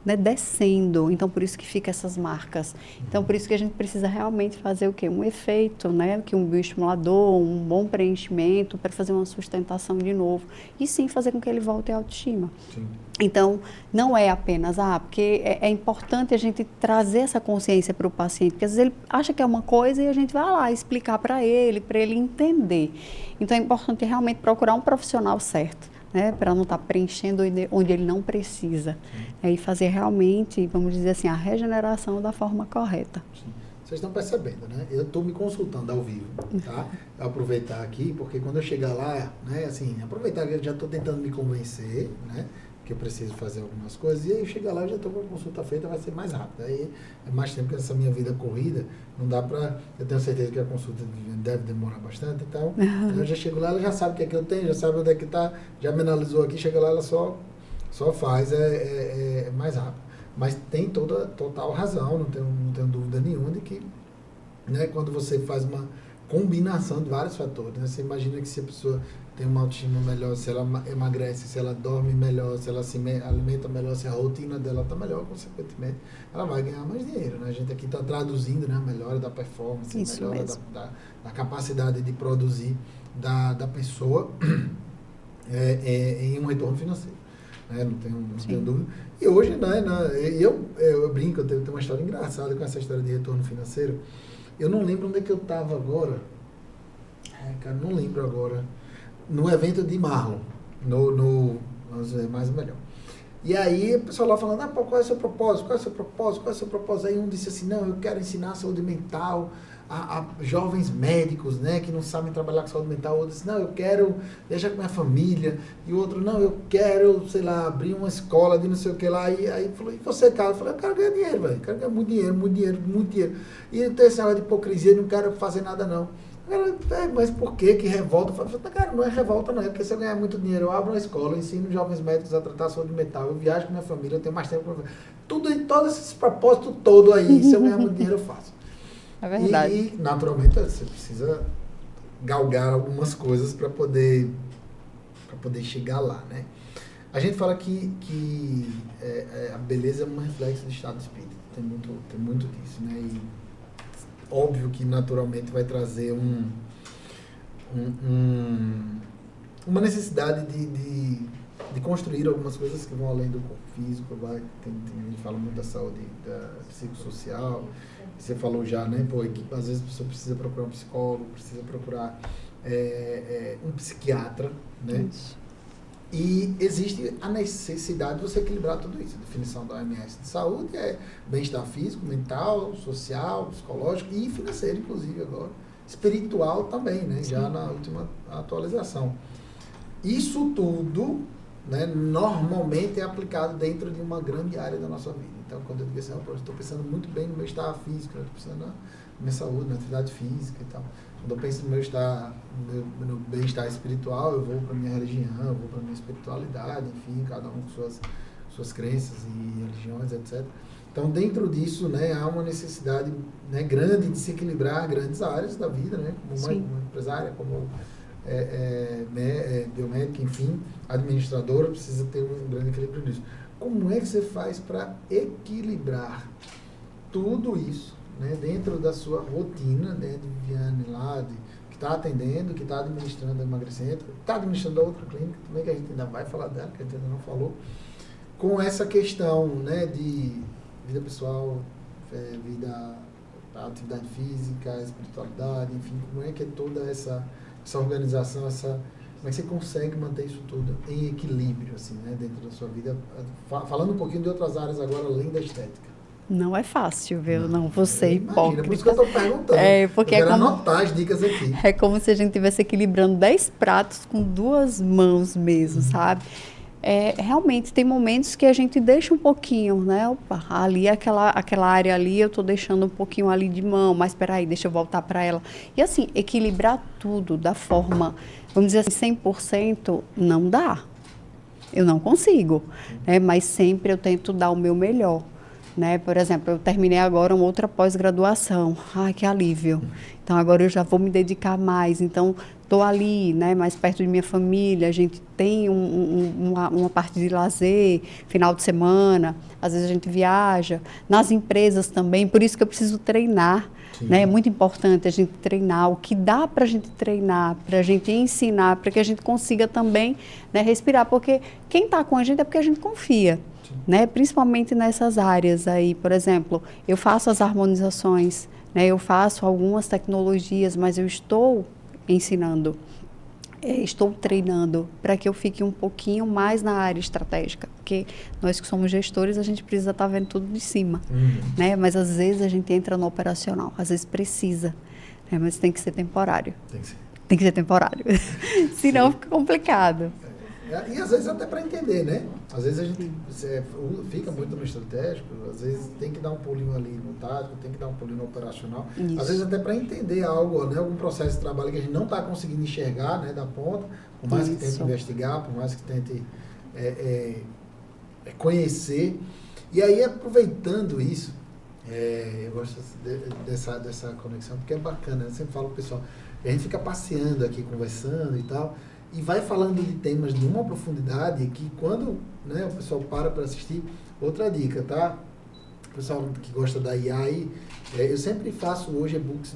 né, descendo. Então, por isso que fica essas marcas. Então, por isso que a gente precisa realmente fazer o quê? Um efeito, né? Que um bioestimulador, um bom preenchimento para fazer uma sustentação de novo. E sim, fazer com que ele volte à autoestima. Sim. Então, não é apenas, porque é importante a gente trazer essa consciência para o paciente, porque às vezes ele acha que é uma coisa e a gente vai lá explicar para ele entender. Então, é importante realmente procurar um profissional certo, né, para não estar preenchendo onde ele não precisa, e fazer realmente, vamos dizer assim, a regeneração da forma correta. Sim. Vocês estão percebendo, né? Eu estou me consultando ao vivo, tá? Eu aproveitar aqui, porque quando eu chegar lá, né, assim, aproveitar que eu já estou tentando me convencer, né, que eu preciso fazer algumas coisas, e aí chegar lá, eu já estou com a consulta feita, vai ser mais rápido. Aí é mais tempo que essa minha vida corrida, não dá para... Eu tenho certeza que a consulta deve demorar bastante, então eu já chego lá, ela já sabe o que é que eu tenho, já sabe onde é que está, já me analisou aqui, chega lá, ela só faz, é mais rápido. Mas tem total razão, não tenho dúvida nenhuma de que, né, quando você faz uma combinação de vários fatores, né, você imagina que se a pessoa tem uma autoestima melhor, se ela emagrece, se ela dorme melhor, se ela se alimenta melhor, se a rotina dela está melhor, consequentemente, ela vai ganhar mais dinheiro, né? A gente aqui está traduzindo, né, a melhora da performance, a melhora da capacidade de produzir da pessoa em um retorno financeiro. Não tenho dúvida. E hoje, né, eu brinco, eu tenho uma história engraçada com essa história de retorno financeiro. Eu não lembro onde é que eu estava agora. Cara, não lembro agora. No evento de Marlon, vamos ver, mais ou melhor. E aí, o pessoal lá falando, qual é o seu propósito? Qual é o seu propósito? Qual é o seu propósito? Aí um disse assim, não, eu quero ensinar saúde mental a jovens médicos, né, que não sabem trabalhar com saúde mental. O outro disse, não, eu quero deixar com minha família. E o outro, não, eu quero, sei lá, abrir uma escola de não sei o que lá. E aí falou, e você, cara? Eu falei, eu quero ganhar dinheiro, velho. Quero ganhar muito dinheiro. E não tem esse negócio de hipocrisia, não quero fazer nada, não. Mas por que revolta? Eu falei, cara, não é revolta, não. É porque se eu ganhar muito dinheiro, eu abro uma escola, eu ensino jovens médicos a tratar a saúde mental, eu viajo com minha família, eu tenho mais tempo para todos esses propósitos todo aí, se eu ganhar muito dinheiro, eu faço. É verdade. E, naturalmente, você precisa galgar algumas coisas para poder chegar lá, né? A gente fala que a beleza é um reflexo do estado de espírito. Tem muito disso, né? E óbvio que naturalmente vai trazer uma necessidade de construir algumas coisas que vão além do corpo físico. A gente fala muito da saúde psicossocial. Você falou já, né? Que às vezes a pessoa precisa procurar um psicólogo, precisa procurar um psiquiatra, né? Isso. E existe a necessidade de você equilibrar tudo isso. A definição da OMS de saúde é bem-estar físico, mental, social, psicológico e financeiro, inclusive agora. Espiritual também, né? Já na última atualização. Isso tudo, né, normalmente é aplicado dentro de uma grande área da nossa vida. Então, quando eu digo assim, eu estou pensando muito bem no bem-estar físico, eu estou pensando na minha saúde, na atividade física e tal. Quando eu penso no bem-estar espiritual, eu vou para a minha religião, eu vou para a minha espiritualidade, enfim, cada um com suas crenças e religiões, etc. Então, dentro disso, né, há uma necessidade, né, grande de se equilibrar grandes áreas da vida, né, como uma empresária, como biomédica, enfim, administradora, precisa ter um grande equilíbrio nisso. Como é que você faz para equilibrar tudo isso, né, dentro da sua rotina, né, de Viviane lá, que está atendendo, que está administrando a Emagrecentro, que está administrando a outra clínica também, que a gente ainda vai falar dela, que a gente ainda não falou, com essa questão, né, de vida pessoal, atividade física, espiritualidade, enfim, como é que é toda essa organização, como é que você consegue manter isso tudo em equilíbrio, assim, né, dentro da sua vida, falando um pouquinho de outras áreas agora, além da estética. Não é fácil, viu? Não vou ser hipócrita. Por isso que eu estou perguntando. Porque eu quero anotar as dicas aqui. É como se a gente estivesse equilibrando 10 pratos com 2 mãos mesmo, sabe? Realmente tem momentos que a gente deixa um pouquinho, né? Opa, ali aquela área ali eu estou deixando um pouquinho ali de mão, mas espera aí, deixa eu voltar para ela. E assim, equilibrar tudo da forma, vamos dizer assim, 100% não dá. Eu não consigo, né? Mas sempre eu tento dar o meu melhor. né? Por exemplo, eu terminei agora uma outra pós-graduação. Ai, que alívio. Então, agora eu já vou me dedicar mais. Então, estou ali, né, mais perto de minha família. A gente tem uma parte de lazer, final de semana. Às vezes a gente viaja. Nas empresas também. Por isso que eu preciso treinar. Né? É muito importante a gente treinar. O que dá para a gente treinar, para a gente ensinar, para que a gente consiga também, né, respirar. Porque quem está com a gente é porque a gente confia. Né? Principalmente nessas áreas aí, por exemplo, eu faço as harmonizações, né? Eu faço algumas tecnologias, mas eu estou ensinando, estou treinando para que eu fique um pouquinho mais na área estratégica, porque nós que somos gestores, a gente precisa estar vendo tudo de cima, né? Mas às vezes a gente entra no operacional, às vezes precisa, né? Mas tem que ser temporário. Tem que ser temporário, senão fica complicado. E às vezes até para entender, né? Às vezes a gente fica muito no estratégico, às vezes tem que dar um pulinho ali no tático, tem que dar um pulinho no operacional. Isso. Às vezes até para entender algo, né? Algum processo de trabalho que a gente não está conseguindo enxergar, né? Da ponta, por mais que tente investigar, por mais que tente conhecer. E aí, aproveitando isso, eu gosto dessa conexão, porque é bacana, eu sempre falo pro pessoal, a gente fica passeando aqui, conversando e tal, e vai falando de temas de uma profundidade que quando, né, o pessoal para assistir, outra dica, tá? O pessoal que gosta da IA aí, eu sempre faço hoje e-books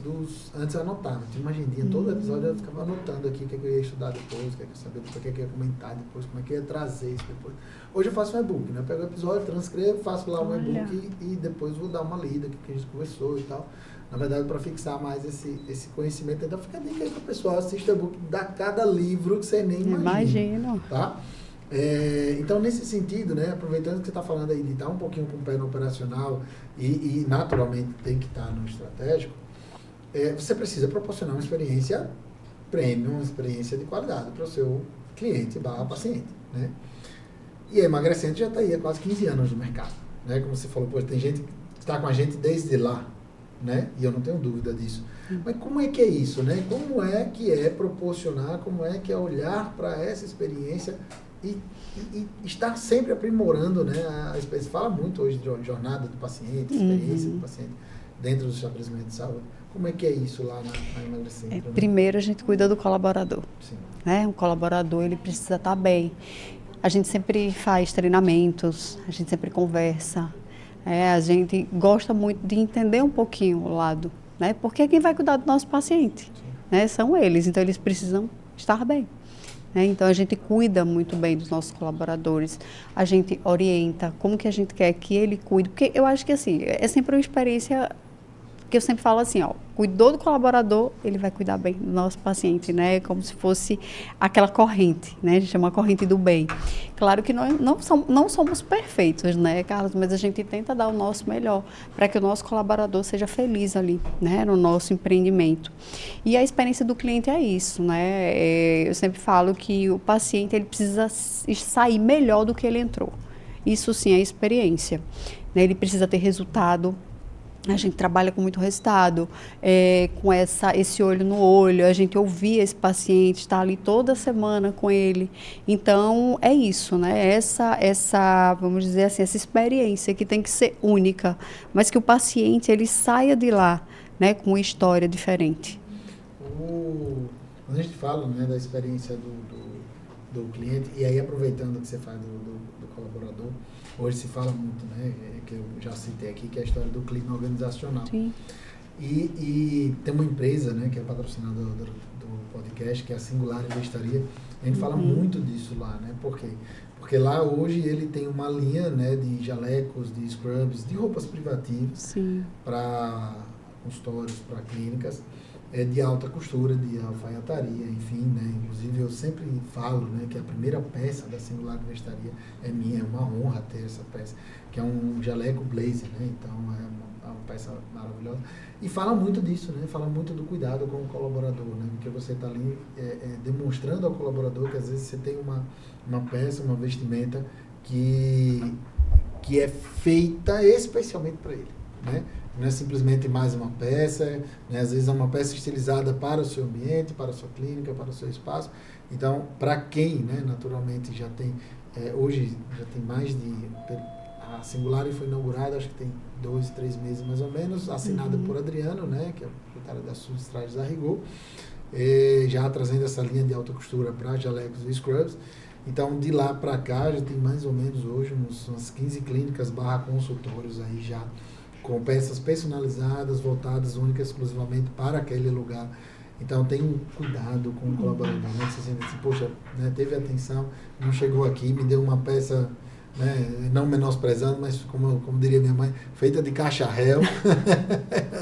antes eu anotava, tinha uma agendinha, todo episódio eu ficava anotando aqui o que eu ia estudar depois, o que eu ia saber depois, o que eu ia comentar depois, como é que eu ia trazer isso depois. Hoje eu faço um e-book, né? Eu pego o episódio, transcrevo, faço lá um e-book e depois vou dar uma lida, o que a gente conversou e tal. Na verdade, para fixar mais esse conhecimento, então fica a dica aí para o pessoal, assista o e-book da cada livro que você nem imagina. Tá? Então, nesse sentido, né, aproveitando que você está falando aí de estar um pouquinho com o pé no operacional e naturalmente tem que estar no estratégico, você precisa proporcionar uma experiência premium, uma experiência de qualidade para o seu cliente / paciente. Né? E a Emagrecendo já está aí há quase 15 anos no mercado. Né? Como você falou, tem gente que está com a gente desde lá. Né? E eu não tenho dúvida disso. Mas como é que é isso? Né? Como é que é proporcionar, como é que é olhar para essa experiência e estar sempre aprimorando, né, a experiência. Fala muito hoje de jornada do paciente, experiência do paciente dentro do estabelecimento de saúde. Como é que é isso lá na Emagrecendo? Primeiro a gente cuida do colaborador. Sim. Né? O colaborador ele precisa estar bem. A gente sempre faz treinamentos, a gente sempre conversa. A gente gosta muito de entender um pouquinho o lado, né? Porque quem vai cuidar do nosso paciente, né? São eles, então eles precisam estar bem. Né? Então a gente cuida muito bem dos nossos colaboradores, a gente orienta como que a gente quer que ele cuide, porque eu acho que assim, é sempre uma experiência que eu sempre falo assim, ó, cuidou do colaborador, ele vai cuidar bem do nosso paciente, né? Como se fosse aquela corrente, né? A gente chama a corrente do bem. Claro que nós não somos perfeitos, né, Carlos? Mas a gente tenta dar o nosso melhor para que o nosso colaborador seja feliz ali, né? No nosso empreendimento. E a experiência do cliente é isso, né? Eu sempre falo que o paciente, ele precisa sair melhor do que ele entrou. Isso sim é experiência, né? Ele precisa ter resultado. A gente trabalha com muito resultado, com esse olho no olho, a gente ouvir esse paciente, estar ali toda semana com ele. Então, é isso, né? Essa, vamos dizer assim, essa experiência que tem que ser única, mas que o paciente, ele saia de lá, né, com uma história diferente. Quando a gente fala, né, da experiência do cliente, e aí aproveitando que você faz do colaborador, hoje se fala muito, né, que eu já citei aqui, que é a história do clima organizacional. Sim. E tem uma empresa, né, que é patrocinadora do podcast, que é a Singular Investiria. A gente fala muito disso lá, né? Por quê? Porque lá hoje ele tem uma linha, né, de jalecos, de scrubs, de roupas privativas para consultórios, para clínicas, de alta costura, de alfaiataria, enfim, né? Inclusive eu sempre falo, né, que a primeira peça da Singular Vestaria é minha, é uma honra ter essa peça, que é um jaleco blazer, né? Então é uma peça maravilhosa. E fala muito disso, né? Fala muito do cuidado com o colaborador, né? Porque você está ali demonstrando ao colaborador que às vezes você tem uma peça, uma vestimenta que é feita especialmente para ele, né? Não é simplesmente mais uma peça, né? Às vezes é uma peça estilizada para o seu ambiente, para a sua clínica, para o seu espaço. Então, para quem, né, naturalmente já tem, hoje já tem mais de, A Singularity foi inaugurada, acho que tem 2, 3 meses mais ou menos, assinada por Adriano, né, que é o proprietário da Sus Trajes a Rigor, já trazendo essa linha de alta costura para jalecos e scrubs. Então, de lá para cá, já tem mais ou menos hoje umas 15 clínicas / consultórios aí já com peças personalizadas, voltadas única e exclusivamente para aquele lugar. Então, tem um cuidado com o colaborador, né? Você sente assim, poxa, né, teve atenção, não chegou aqui, me deu uma peça, né, não menosprezando, mas como diria minha mãe, feita de cacharel,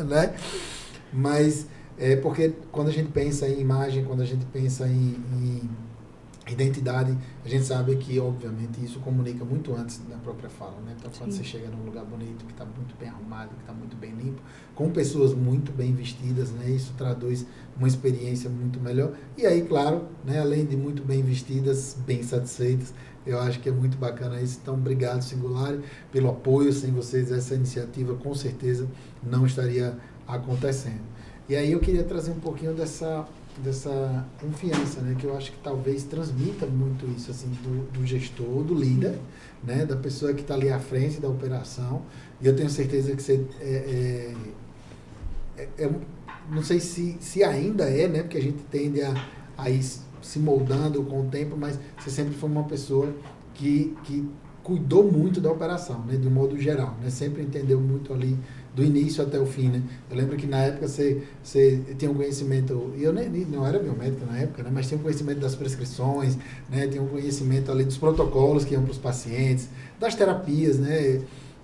né? Mas porque quando a gente pensa em imagem, quando a gente pensa em identidade, a gente sabe que, obviamente, isso comunica muito antes da própria fala, né? Então, quando você chega num lugar bonito, que está muito bem arrumado, que está muito bem limpo, com pessoas muito bem vestidas, né? Isso traduz uma experiência muito melhor. E aí, claro, né? Além de muito bem vestidas, bem satisfeitas, eu acho que é muito bacana isso. Então, obrigado, Singularity, pelo apoio. Sem vocês, essa iniciativa, com certeza, não estaria acontecendo. E aí, eu queria trazer um pouquinho dessa confiança, né, que eu acho que talvez transmita muito isso, assim, do gestor, do líder, né, da pessoa que está ali à frente da operação. E eu tenho certeza que você não sei se ainda né, porque a gente tende a ir se moldando com o tempo, mas você sempre foi uma pessoa que cuidou muito da operação, né, de um modo geral, né, sempre entendeu muito ali do início até o fim, né? Eu lembro que na época você tinha um conhecimento, e eu não era biomédica na época, né? Mas tinha um conhecimento das prescrições, né? Tinha um conhecimento ali dos protocolos que iam para os pacientes, das terapias, né?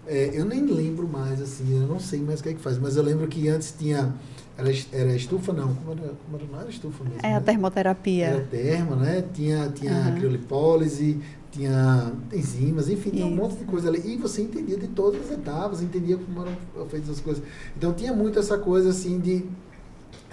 Eu nem lembro mais, assim, eu não sei mais o que é que faz, mas eu lembro que antes tinha, era estufa, não, não era estufa mesmo. A termoterapia. Era termo, né? Tinha a criolipólise, tinha enzimas, enfim, tinha um monte de coisa ali. E você entendia de todas as etapas, entendia como eram feitas as coisas. Então, tinha muito essa coisa, assim, de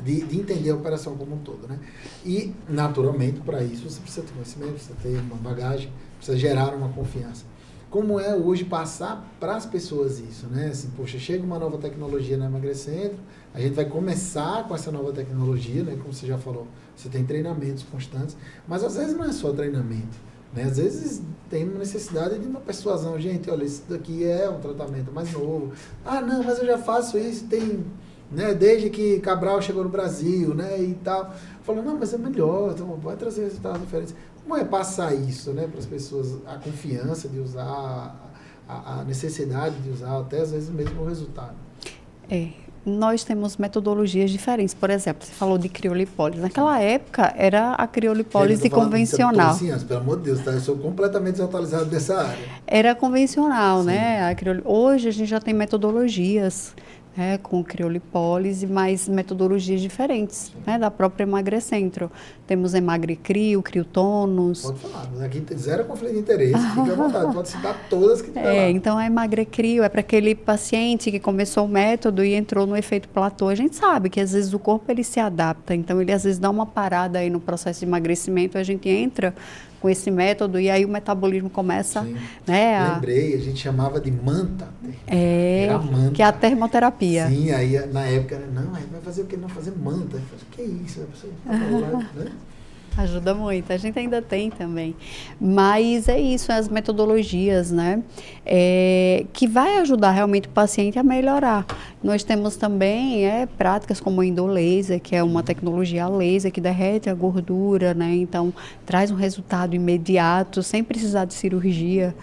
entender a operação como um todo, né? E, naturalmente, para isso, você precisa ter conhecimento, precisa ter uma bagagem, precisa gerar uma confiança. Como é hoje passar para as pessoas isso, né? Assim, poxa, chega uma nova tecnologia na Emagrecentro, a gente vai começar com essa nova tecnologia, né? Como você já falou, você tem treinamentos constantes, mas às vezes não é só treinamento. Né? Às vezes tem uma necessidade de uma persuasão. Gente, olha, isso daqui é um tratamento mais novo. Ah, não, mas eu já faço isso, tem, né, desde que Cabral chegou no Brasil, né, e tal. Falando, não, mas é melhor, então vai trazer resultados diferentes. Como é passar isso, né, para as pessoas, a confiança de usar, a necessidade de usar, até às vezes mesmo o resultado? Nós temos metodologias diferentes. Por exemplo, você falou de criolipólise. Naquela época, era a criolipólise convencional. Sim, pelo amor de Deus, tá? Eu sou completamente desatualizado dessa área. Era convencional, né? Hoje, a gente já tem metodologias, né, com criolipólise, mas metodologias diferentes, né, da própria Emagrecentro. Temos Emagrecrio, Criotonos. Pode falar, aqui tem zero conflito de interesse, fica à vontade, pode citar todas que tiver lá. Então, a Emagrecrio é para aquele paciente que começou o método e entrou no efeito platô. A gente sabe que às vezes o corpo ele se adapta, então ele às vezes dá uma parada aí no processo de emagrecimento, a gente entra com esse método e aí o metabolismo começa, né? Lembrei, a gente chamava de manta. Era manta. Que é a termoterapia. Sim, aí na época, não, aí vai fazer o que? Não, fazer manta. Eu falei, que isso? Né? Ajuda muito, a gente ainda tem também. Mas é isso, as metodologias, né? Que vai ajudar realmente o paciente a melhorar. Nós temos também práticas como o endolaser, que é uma tecnologia laser que derrete a gordura, né? Então, traz um resultado imediato, sem precisar de cirurgia.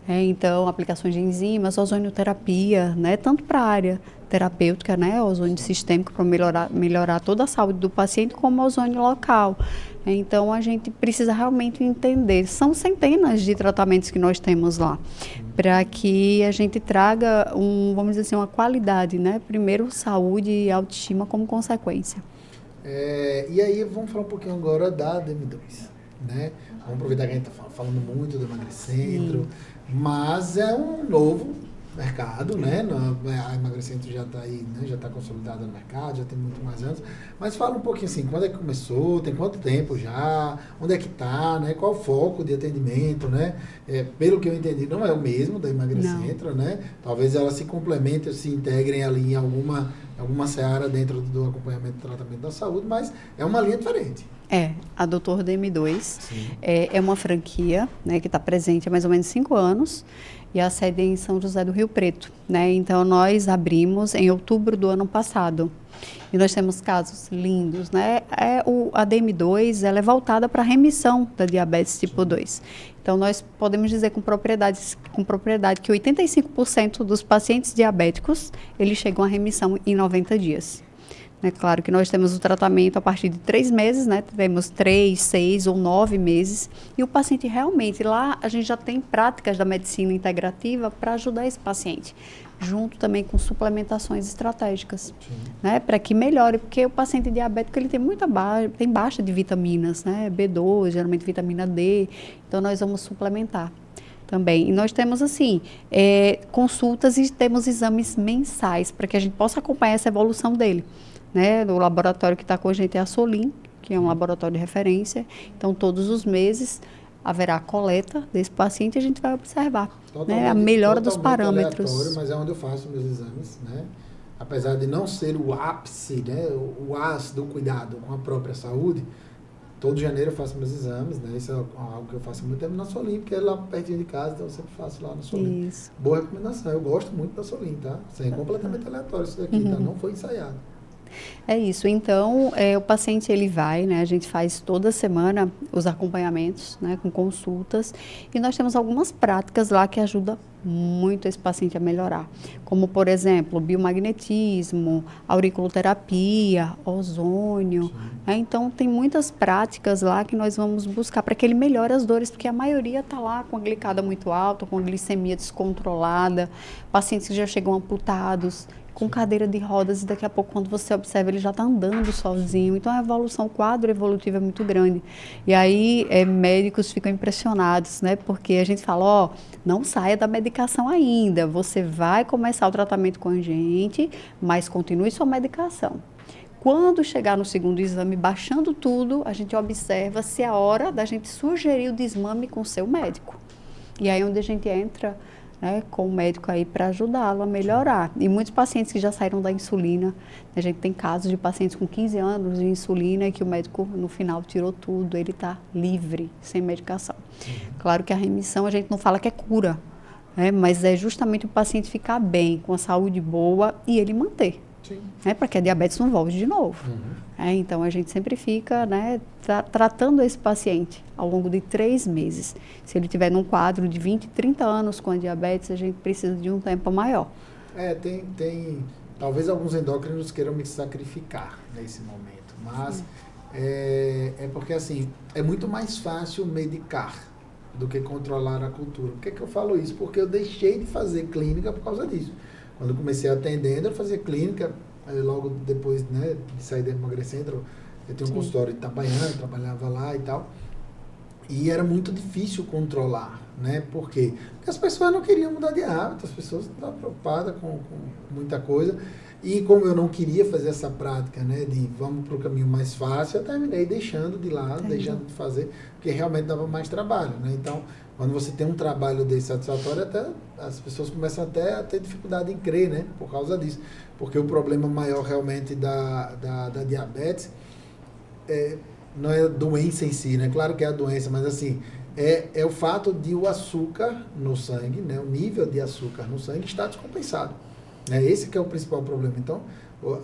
Então, aplicações de enzimas, ozonioterapia, né? Tanto para a área terapêutica, né? Ozônio sistêmico para melhorar toda a saúde do paciente, como ozônio local. Então, a gente precisa realmente entender. São centenas de tratamentos que nós temos lá, para que a gente traga, vamos dizer assim, uma qualidade, né? Primeiro, saúde e autoestima como consequência. E aí, vamos falar um pouquinho agora da DM2, né? Vamos aproveitar que a gente está falando muito do Emagrecentro, mas é um novo mercado, né? A Emagrecentro já está aí, né? Já está consolidada no mercado, já tem muito mais anos. Mas fala um pouquinho assim, quando é que começou, tem quanto tempo já, onde é que está, né? Qual o foco de atendimento, né? Pelo que eu entendi, não é o mesmo da Emagrecentro, né? Talvez elas se complementem, se integrem ali em alguma seara dentro do acompanhamento e tratamento da saúde, mas é uma linha diferente. A Dr. DM2 é uma franquia, né, que está presente há mais ou menos 5 anos e a sede é em São José do Rio Preto, né? Então, nós abrimos em outubro do ano passado. E nós temos casos lindos, né? A DM2, ela é voltada para a remissão da diabetes tipo 2. Então, nós podemos dizer com propriedade que 85% dos pacientes diabéticos, eles chegam à remissão em 90 dias. É claro que nós temos o tratamento a partir de 3 meses, né? Temos 3, 6 ou 9 meses. E o paciente realmente, lá a gente já tem práticas da medicina integrativa para ajudar esse paciente, junto também com suplementações estratégicas, né? Para que melhore, porque o paciente diabético ele tem baixa de vitaminas, né? B12, geralmente vitamina D, então nós vamos suplementar também. E nós temos, assim, consultas e temos exames mensais para que a gente possa acompanhar essa evolução dele. Né? O laboratório que está com a gente é a Solim, que é um laboratório de referência. Então, todos os meses haverá a coleta desse paciente e a gente vai observar, né? A melhora dos parâmetros. Mas é onde eu faço meus exames, né? Apesar de não ser o ápice, né? O ápice do cuidado com a própria saúde, todo janeiro eu faço meus exames, né? Isso é algo que eu faço há muito tempo na Solim, porque é lá pertinho de casa, então eu sempre faço lá na Solim. Isso. Boa recomendação, eu gosto muito da Solim, tá? Isso é completamente aleatório isso daqui, tá? Não foi ensaiado. É isso. Então, o paciente ele vai, né? A gente faz toda semana os acompanhamentos, né? Com consultas. E nós temos algumas práticas lá que ajudam muito esse paciente a melhorar. Como, por exemplo, biomagnetismo, auriculoterapia, ozônio. Né? Então, tem muitas práticas lá que nós vamos buscar para que ele melhore as dores, porque a maioria está lá com a glicada muito alta, com a glicemia descontrolada, pacientes que já chegam amputados, com cadeira de rodas, e daqui a pouco, quando você observa, ele já está andando sozinho. Então, a evolução, o quadro evolutivo é muito grande. E aí, médicos ficam impressionados, né? Porque a gente fala, não saia da medicação ainda, você vai começar o tratamento com a gente, mas continue sua medicação. Quando chegar no segundo exame, baixando tudo, a gente observa se é hora da gente sugerir o desmame com o seu médico. E aí, onde a gente entra, né, com o médico aí para ajudá-lo a melhorar. E muitos pacientes que já saíram da insulina, a gente tem casos de pacientes com 15 anos de insulina e que o médico no final tirou tudo, ele está livre, sem medicação. Claro que a remissão a gente não fala que é cura, né, mas é justamente o paciente ficar bem, com a saúde boa e ele manter. Né, para que a diabetes não volte de novo. Então, a gente sempre fica, né, tratando esse paciente ao longo de 3 meses. Se ele tiver num quadro de 20, 30 anos com a diabetes, a gente precisa de um tempo maior. Talvez alguns endócrinos queiram me sacrificar nesse momento, mas é porque, assim, é muito mais fácil medicar do que controlar a cultura. Por que eu falo isso? Porque eu deixei de fazer clínica por causa disso. Quando eu comecei atendendo, eu fazia clínica, logo depois, né, de sair da Emagrecentro, eu tenho um consultório de Itabaiana, trabalhava lá e tal, e era muito difícil controlar, né? Por quê? Porque as pessoas não queriam mudar de hábito, as pessoas estavam preocupadas com muita coisa, e como eu não queria fazer essa prática, né, de vamos para o caminho mais fácil, eu terminei deixando de lado, deixando de fazer, porque realmente dava mais trabalho, né? Então, quando você tem um trabalho desse satisfatório, até as pessoas começam até a ter dificuldade em crer, né? Por causa disso. Porque o problema maior realmente da diabetes não é a doença em si, né? Claro que é a doença, mas assim, é o fato de o açúcar no sangue, né? O nível de açúcar no sangue está descompensado. Né? Esse que é o principal problema. Então,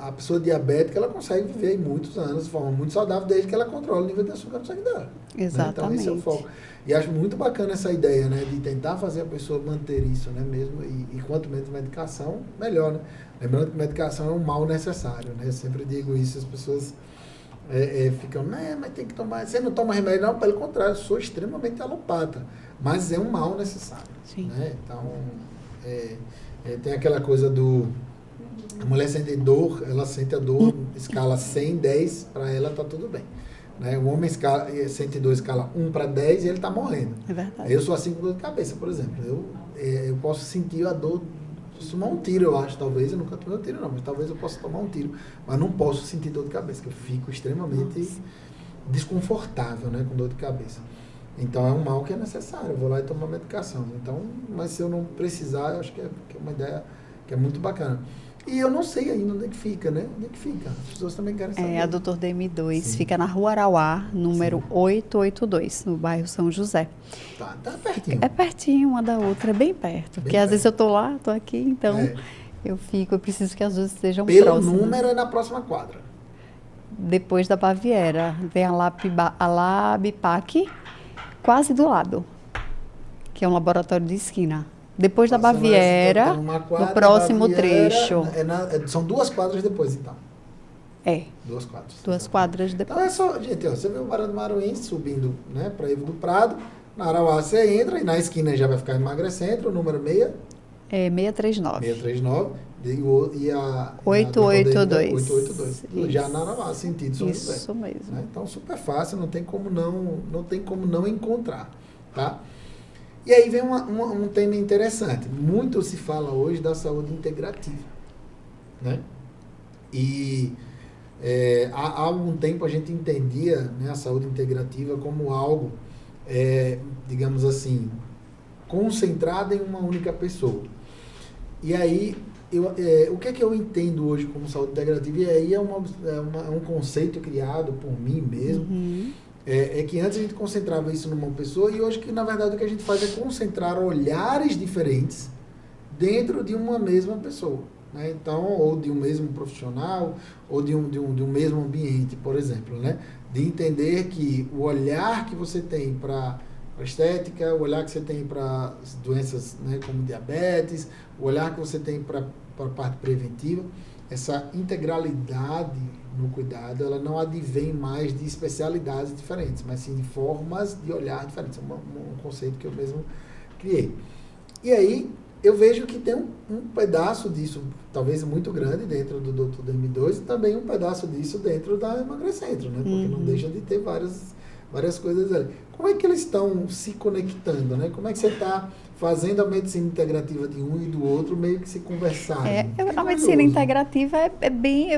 a pessoa diabética, ela consegue viver muitos anos de forma muito saudável, desde que ela controle o nível de açúcar no sangue dela. Exatamente. Né? Então, esse é o foco. E acho muito bacana essa ideia, né, de tentar fazer a pessoa manter isso, né, mesmo, e quanto menos medicação, melhor, né? Lembrando que medicação é um mal necessário, né? Eu sempre digo isso, as pessoas ficam, mas tem que tomar, você não toma remédio? Não, pelo contrário, eu sou extremamente alopata, mas é um mal necessário. Sim. Né? Então, tem aquela coisa a mulher sente dor, ela sente a dor, escala 100, 10, para ela tá tudo bem. Né? O homem sente dor, escala 1 para 10 e ele está morrendo. É verdade. Eu sou assim com dor de cabeça, por exemplo. Eu posso sentir a dor, posso tomar um tiro, eu acho, talvez. Eu nunca tomei um tiro, não, mas talvez eu possa tomar um tiro. Mas não posso sentir dor de cabeça, que eu fico extremamente desconfortável, né, com dor de cabeça. Então, é um mal que é necessário. Eu vou lá e tomo a medicação. Então, mas se eu não precisar, eu acho que é uma ideia que é muito bacana. E eu não sei ainda onde é que fica, né? Onde é que fica? As pessoas também querem saber. É a Doutor DM2, Sim. fica na Rua Arauá, número 882, no bairro São José. Tá pertinho. É pertinho uma da outra, é bem perto. Porque Bem às vezes eu tô lá, tô aqui, então É. eu preciso que as duas estejam Pelo próximas. número é na próxima quadra. Depois da Baviera, vem a Labpac, quase do lado, que é um laboratório de esquina. Depois da Passando Baviera, essa, uma quadra, no próximo Baviera, trecho. São 2 quadras depois, então. É, 2 quadras. 2 quadras depois. Então é só, gente, ó, você vê o Barão do Maruense subindo, né, para Ivo do Prado, na Arauá você entra e na esquina já vai ficar Emagrecentro, o número 639. 639 e a 882. 882. Já na Arauá, sentido São José. Isso mesmo. Né? Então super fácil, não tem como não encontrar, tá? E aí vem um tema interessante. Muito se fala hoje da saúde integrativa, né? E há algum tempo a gente entendia, né, a saúde integrativa como algo, digamos assim, concentrado em uma única pessoa. E aí, o que é que eu entendo hoje como saúde integrativa? E aí é um conceito criado por mim mesmo. Uhum. É que antes a gente concentrava isso numa pessoa e hoje que na verdade o que a gente faz é concentrar olhares diferentes dentro de uma mesma pessoa, né? Então, ou de um mesmo profissional ou de um mesmo ambiente, por exemplo, né? De entender que o olhar que você tem para a estética, o olhar que você tem para doenças, né, como diabetes, o olhar que você tem para a parte preventiva, essa integralidade no cuidado, ela não advém mais de especialidades diferentes, mas sim de formas de olhar diferentes. É um conceito que eu mesmo criei. E aí, eu vejo que tem um pedaço disso, talvez muito grande, dentro do Dr. DM2 e também um pedaço disso dentro da Emagrecentro, né? Porque não deixa de ter várias coisas ali. Como é que eles estão se conectando, né? Como é que você está fazendo a medicina integrativa de um e do outro meio que se conversarem? A medicina integrativa é bem,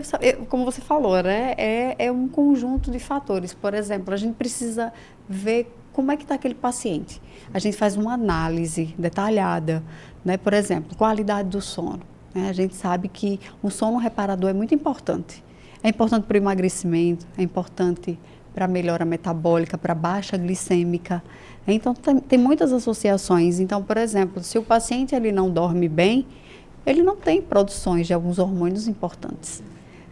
como você falou, né? É um conjunto de fatores. Por exemplo, a gente precisa ver como é que está aquele paciente. A gente faz uma análise detalhada, né? Por exemplo, qualidade do sono. Né? A gente sabe que um sono reparador é muito importante. É importante para o emagrecimento, é importante para a melhora metabólica, para a baixa glicêmica. Então, tem muitas associações. Então, por exemplo, se o paciente ele não dorme bem, ele não tem produções de alguns hormônios importantes.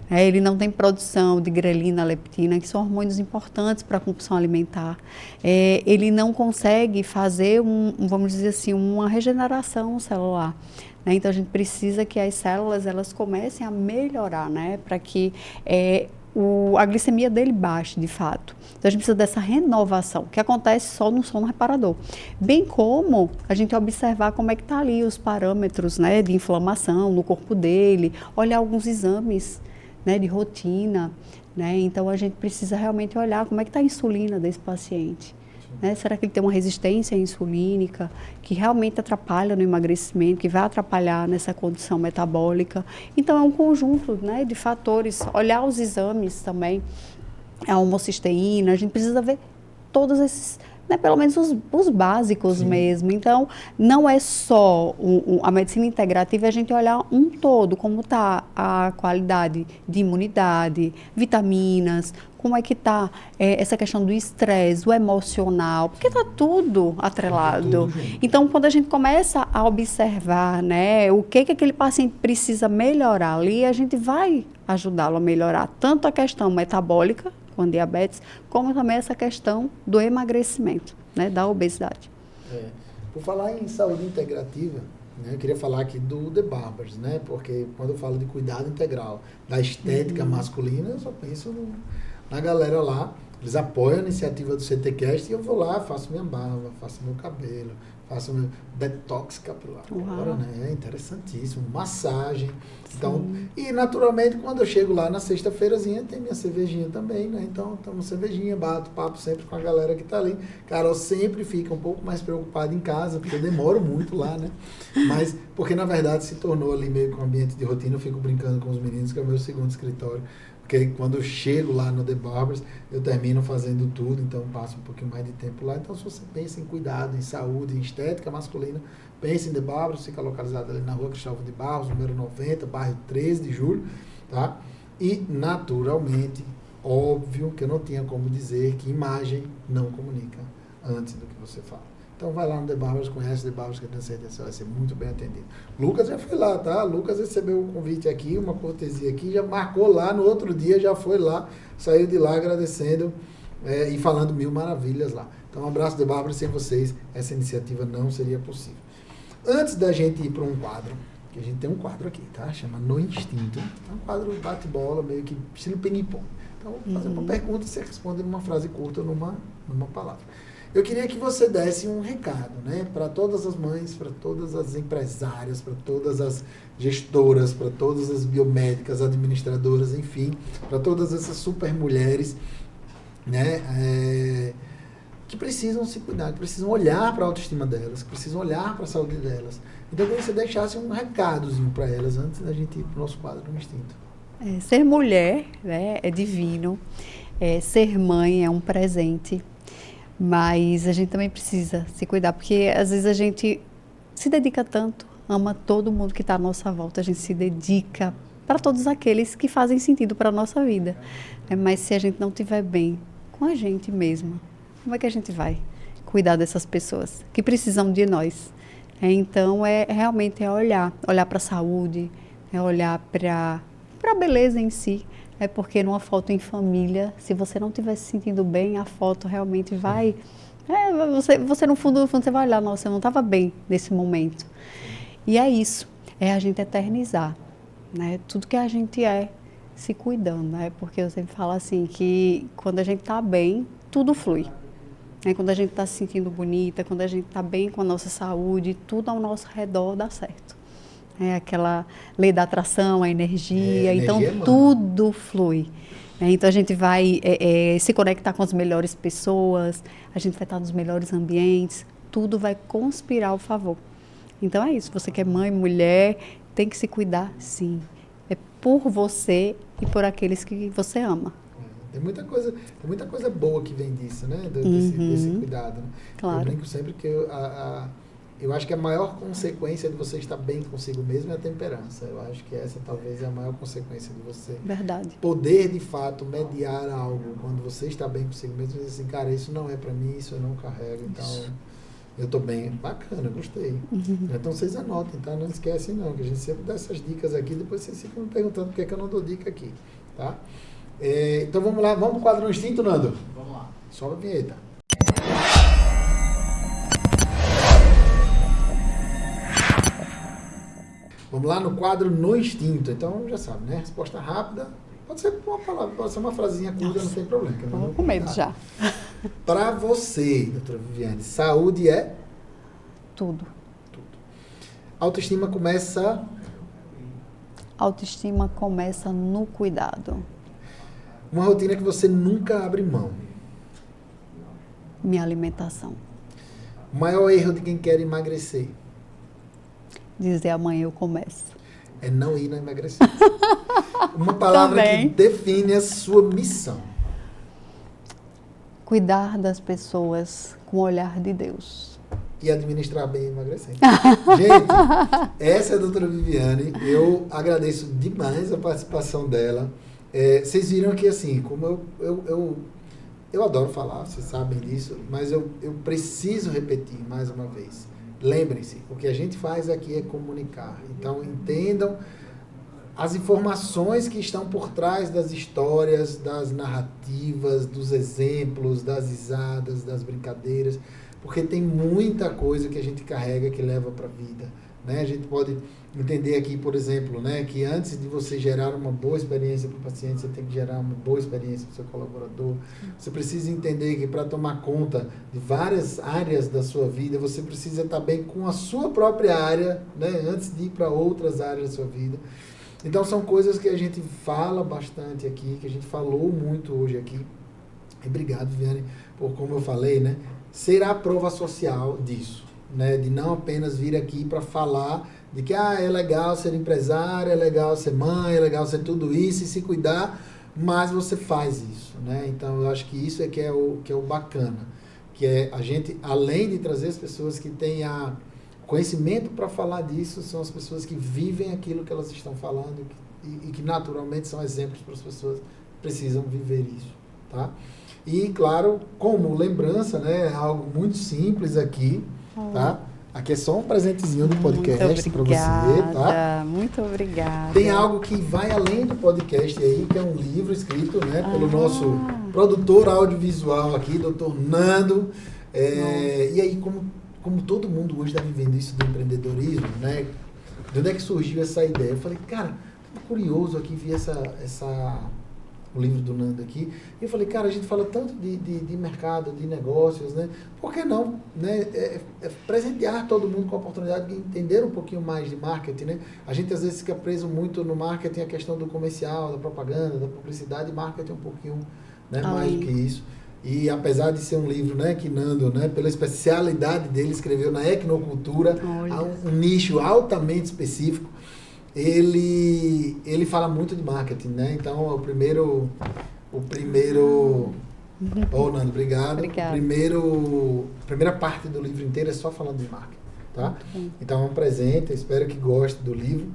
Ele não tem produção de grelina, leptina, que são hormônios importantes para a compulsão alimentar. Ele não consegue fazer, vamos dizer assim, uma regeneração celular. Então, a gente precisa que as células elas comecem a melhorar, né, para que a glicemia dele baixe, de fato. Então, a gente precisa dessa renovação, que acontece só no sono reparador. Bem como a gente observar como é que está ali os parâmetros, né, de inflamação no corpo dele, olhar alguns exames, né, de rotina, né? Então, a gente precisa realmente olhar como é que está a insulina desse paciente. Né? Será que ele tem uma resistência insulínica que realmente atrapalha no emagrecimento, que vai atrapalhar nessa condição metabólica? Então, é um conjunto, né, de fatores. Olhar os exames também, a homocisteína, a gente precisa ver todos esses, né, pelo menos os básicos. Sim. Mesmo. Então, não é só a medicina integrativa, a gente olhar um todo, como está a qualidade de imunidade, vitaminas, como é que está essa questão do estresse, o emocional, porque está tudo atrelado. Então, quando a gente começa a observar, né, o que aquele paciente precisa melhorar ali, a gente vai ajudá-lo a melhorar tanto a questão metabólica, com diabetes, como também essa questão do emagrecimento, né, da obesidade. Por falar em saúde integrativa, né, eu queria falar aqui do The Barbers, né, porque quando eu falo de cuidado integral, da estética masculina, eu só penso na galera lá. Eles apoiam a iniciativa do CTcast e eu vou lá, faço minha barba, faço meu cabelo, faço meu detox capilar agora, né? É interessantíssimo, massagem. Então, e naturalmente quando eu chego lá na sexta-feirazinha tem minha cervejinha também, né? Então, tomo cervejinha, bato papo sempre com a galera que tá ali. Carol sempre fica um pouco mais preocupada em casa, porque eu demoro muito lá, né? Mas, porque na verdade se tornou ali meio que um ambiente de rotina, eu fico brincando com os meninos, que é o meu segundo escritório. Porque quando eu chego lá no The Barbers, eu termino fazendo tudo, então passo um pouquinho mais de tempo lá. Então, se você pensa em cuidado, em saúde, em estética masculina, pense em The Barbers, fica localizado ali na rua Cristóvão de Barros, número 90, bairro 13 de Julho, tá? E, naturalmente, óbvio que eu não tinha como dizer que imagem não comunica antes do que você fala. Então vai lá no The Barbers, conhece The Barbers, que eu tenho certeza que você vai ser muito bem atendido. Lucas já foi lá, tá? Lucas recebeu o convite aqui, uma cortesia aqui, já marcou lá, no outro dia já foi lá, saiu de lá agradecendo e falando mil maravilhas lá. Então um abraço, The Barbers, sem vocês essa iniciativa não seria possível. Antes da gente ir para um quadro, que a gente tem um quadro aqui, tá? Chama No Instinto. É um quadro bate-bola, meio que estilo ping-pong. Então eu vou fazer uma pergunta e você responde numa frase curta, numa palavra. Eu queria que você desse um recado, né, para todas as mães, para todas as empresárias, para todas as gestoras, para todas as biomédicas, administradoras, enfim, para todas essas super mulheres, né, que precisam se cuidar, que precisam olhar para a autoestima delas, que precisam olhar para a saúde delas. Então, eu queria que você deixasse um recadozinho para elas antes da gente ir para o nosso quadro No Instinto. Ser mulher, né, é divino. Ser mãe é um presente. Mas a gente também precisa se cuidar, porque às vezes a gente se dedica tanto, ama todo mundo que está à nossa volta, a gente se dedica para todos aqueles que fazem sentido para a nossa vida. Mas se a gente não estiver bem com a gente mesma, como é que a gente vai cuidar dessas pessoas que precisam de nós? Então, realmente olhar para a saúde, olhar para a beleza em si. Porque numa foto em família, se você não estiver se sentindo bem, a foto realmente vai... Você no fundo, você vai olhar, nossa, eu não estava bem nesse momento. E é isso, a gente eternizar, né? Tudo que a gente se cuidando, né? Porque eu sempre falo assim, que quando a gente está bem, tudo flui. Quando a gente está se sentindo bonita, quando a gente está bem com a nossa saúde, tudo ao nosso redor dá certo. Aquela lei da atração, a energia, então tudo flui. Então a gente vai se conectar com as melhores pessoas, a gente vai estar nos melhores ambientes, tudo vai conspirar ao favor. Então é isso, você que é mãe, mulher, tem que se cuidar, sim. É por você e por aqueles que você ama. Tem muita coisa boa que vem disso, né? Desse cuidado. Né? Claro. Eu brinco sempre que eu acho que a maior consequência de você estar bem consigo mesmo é a temperança. Eu acho que essa talvez é a maior consequência de você poder, de fato, mediar algo quando você está bem consigo mesmo e dizer assim, cara, isso não é para mim, isso eu não carrego, então eu estou bem. Bacana, gostei. Então vocês anotem, tá? Não esquecem não, que a gente sempre dá essas dicas aqui, depois vocês ficam me perguntando por que eu não dou dica aqui, tá? Então vamos lá, vamos pro quadro No Instinto, Nando? Vamos lá. Sobe a vinheta. Vamos lá no quadro No Instinto. Então, já sabe, né? Resposta rápida. Pode ser uma palavra, pode ser uma frasinha curta, não tem problema. Estou com medo já. Para você, doutora Viviane, saúde é? Tudo. Autoestima começa? Autoestima começa no cuidado. Uma rotina que você nunca abre mão? Minha alimentação. O maior erro de quem quer emagrecer? Dizer amanhã eu começo. É não ir, não emagrecer. Uma palavra que define a sua missão. Cuidar das pessoas com o olhar de Deus. E administrar bem e emagrecer. Gente, essa é a doutora Viviane. Eu agradeço demais a participação dela. Vocês viram que, assim, como eu adoro falar, vocês sabem disso, mas eu preciso repetir mais uma vez. Lembrem-se, o que a gente faz aqui é comunicar. Então, entendam as informações que estão por trás das histórias, das narrativas, dos exemplos, das risadas, das brincadeiras, porque tem muita coisa que a gente carrega que leva para a vida. Né? A gente pode entender aqui, por exemplo, né, que antes de você gerar uma boa experiência para o paciente, você tem que gerar uma boa experiência para o seu colaborador. Você precisa entender que para tomar conta de várias áreas da sua vida, você precisa estar bem com a sua própria área, né, antes de ir para outras áreas da sua vida. Então, são coisas que a gente fala bastante aqui, que a gente falou muito hoje aqui. E obrigado, Viviane, por, como eu falei, né, ser a prova social disso. Né, de não apenas vir aqui para falar de que é legal ser empresária, é legal ser mãe, é legal ser tudo isso e se cuidar, mas você faz isso. Né? Então, eu acho que isso que é o bacana, que é a gente, além de trazer as pessoas que têm conhecimento para falar disso são as pessoas que vivem aquilo que elas estão falando e que naturalmente são exemplos para as pessoas que precisam viver isso, tá? E, claro, como lembrança, né, é algo muito simples aqui, tá? Aqui é só um presentezinho do podcast para você, tá? Muito obrigada. Tem algo que vai além do podcast aí, que é um livro escrito, né, pelo nosso produtor audiovisual aqui, Dr. Nando. E aí, como todo mundo hoje está vivendo isso do empreendedorismo, né? De onde é que surgiu essa ideia? Eu falei, cara, tô curioso aqui, vi o livro do Nando aqui, e eu falei, cara, a gente fala tanto de mercado, de negócios, né? Por que não, né? Presentear todo mundo com a oportunidade de entender um pouquinho mais de marketing, né? A gente às vezes fica preso muito no marketing, a questão do comercial, da propaganda, da publicidade, marketing um pouquinho, né, mais do que isso. E apesar de ser um livro, né, que Nando, né, pela especialidade dele, escreveu na equinocultura, um nicho altamente específico, ele fala muito de marketing, né? Então, o primeiro Nando, obrigado. Primeira parte do livro inteiro é só falando de marketing, tá? Então, é um presente, espero que goste do livro.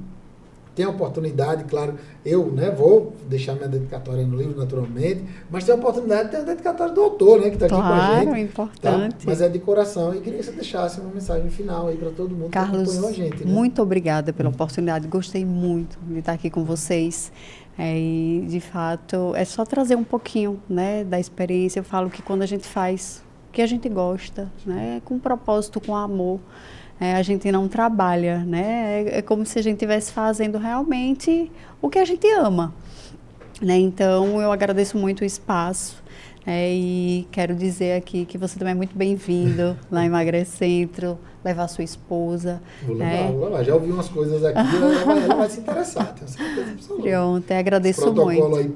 Tem a oportunidade, claro, eu, né, vou deixar minha dedicatória no livro, naturalmente, mas tem a oportunidade de ter a dedicatória do autor, né, que está aqui com a gente. Claro, importante. Tá? Mas é de coração, e queria que você deixasse uma mensagem final aí para todo mundo Carlos, que acompanhou a gente. Né? Muito obrigada pela oportunidade, gostei muito de estar aqui com vocês. E, de fato, é só trazer um pouquinho, né, da experiência. Eu falo que quando a gente faz o que a gente gosta, né, com propósito, com amor, a gente não trabalha, né? É como se a gente estivesse fazendo realmente o que a gente ama, né? Então, eu agradeço muito o espaço, e quero dizer aqui que você também é muito bem-vindo lá em Emagrecentro, levar sua esposa. Vou levar. Já ouvi umas coisas aqui, ela vai se interessar, tenho certeza absoluta. Pronto, agradeço muito. Protocolo aí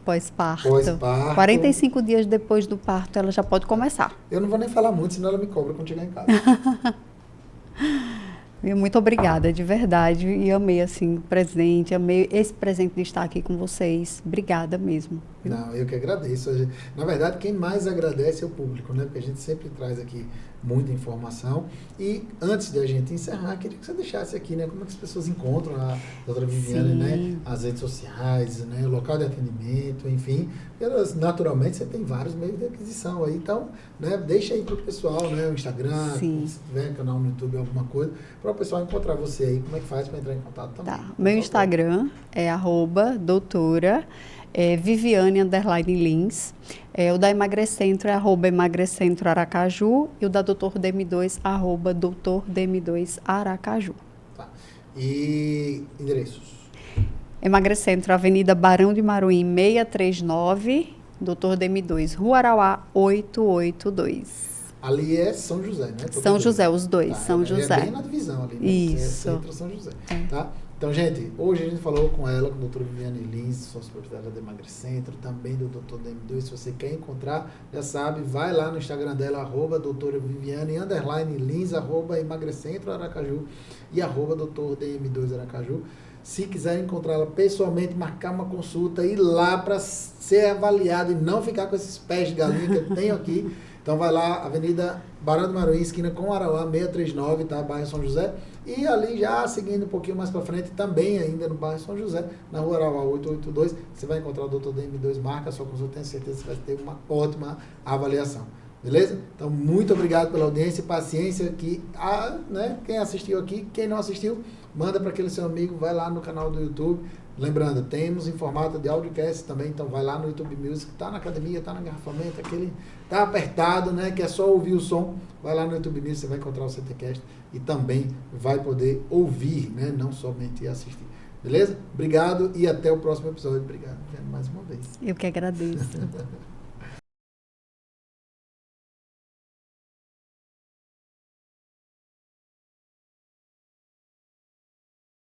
Pós-parto. 45 dias depois do parto, ela já pode começar. Eu não vou nem falar muito, senão ela me cobra quando chegar em casa. Muito obrigada, de verdade, e amei assim o presente, amei esse presente de estar aqui com vocês. Obrigada mesmo. Não, eu que agradeço. Na verdade, quem mais agradece é o público, né? Porque a gente sempre traz aqui muita informação. E antes de a gente encerrar, queria que você deixasse aqui, né? Como é que as pessoas encontram a doutora Viviane, né? As redes sociais, né? O local de atendimento, enfim. Elas, naturalmente, você tem vários meios de aquisição aí. Então, né? Deixa aí para o pessoal, né? O Instagram, se tiver canal no YouTube, alguma coisa, para o pessoal encontrar você aí. Como é que faz para entrar em contato também? Tá. Meu Instagram é @doutora Viviane _Lins. O da Emagrecentro é @Emagrecentro Aracaju e o da Dr. DM2 @Dr. DM2 Aracaju. Tá. E endereços? Emagrecentro, Avenida Barão de Maruim 639, Dr. DM2, Rua Arauá 882. Ali é São José, né? São José, os dois, São José. É bem na divisão ali, né? Isso. Centro São José, tá? Então, gente, hoje a gente falou com ela, com a doutora Viviane Lins, sócia proprietária da Emagrecentro, também do Dr. DM2. Se você quer encontrar, já sabe, vai lá no Instagram dela, @doutora Viviane _Lins, @Emagrecentro Aracaju e @Dr. DM2 Aracaju. Se quiser encontrá-la pessoalmente, marcar uma consulta, ir lá para ser avaliado e não ficar com esses pés de galinha que eu tenho aqui. Então vai lá, Avenida Barão de Maruim, esquina com Arauá, 639, tá? Bairro São José. E ali já seguindo um pouquinho mais para frente, também ainda no bairro São José, na Rua Arauá 882, você vai encontrar o Dr. DM2, marca a sua consulta, tenho certeza que você vai ter uma ótima avaliação. Beleza? Então, muito obrigado pela audiência e paciência que, né, quem assistiu aqui, quem não assistiu, manda para aquele seu amigo, vai lá no canal do YouTube. Lembrando, temos em formato de audiocast também, então vai lá no YouTube Music, tá na academia, tá no engarrafamento, aquele tá apertado, né, que é só ouvir o som, vai lá no YouTube Music, você vai encontrar o CTcast e também vai poder ouvir, né, não somente assistir. Beleza? Obrigado e até o próximo episódio. Obrigado mais uma vez. Eu que agradeço.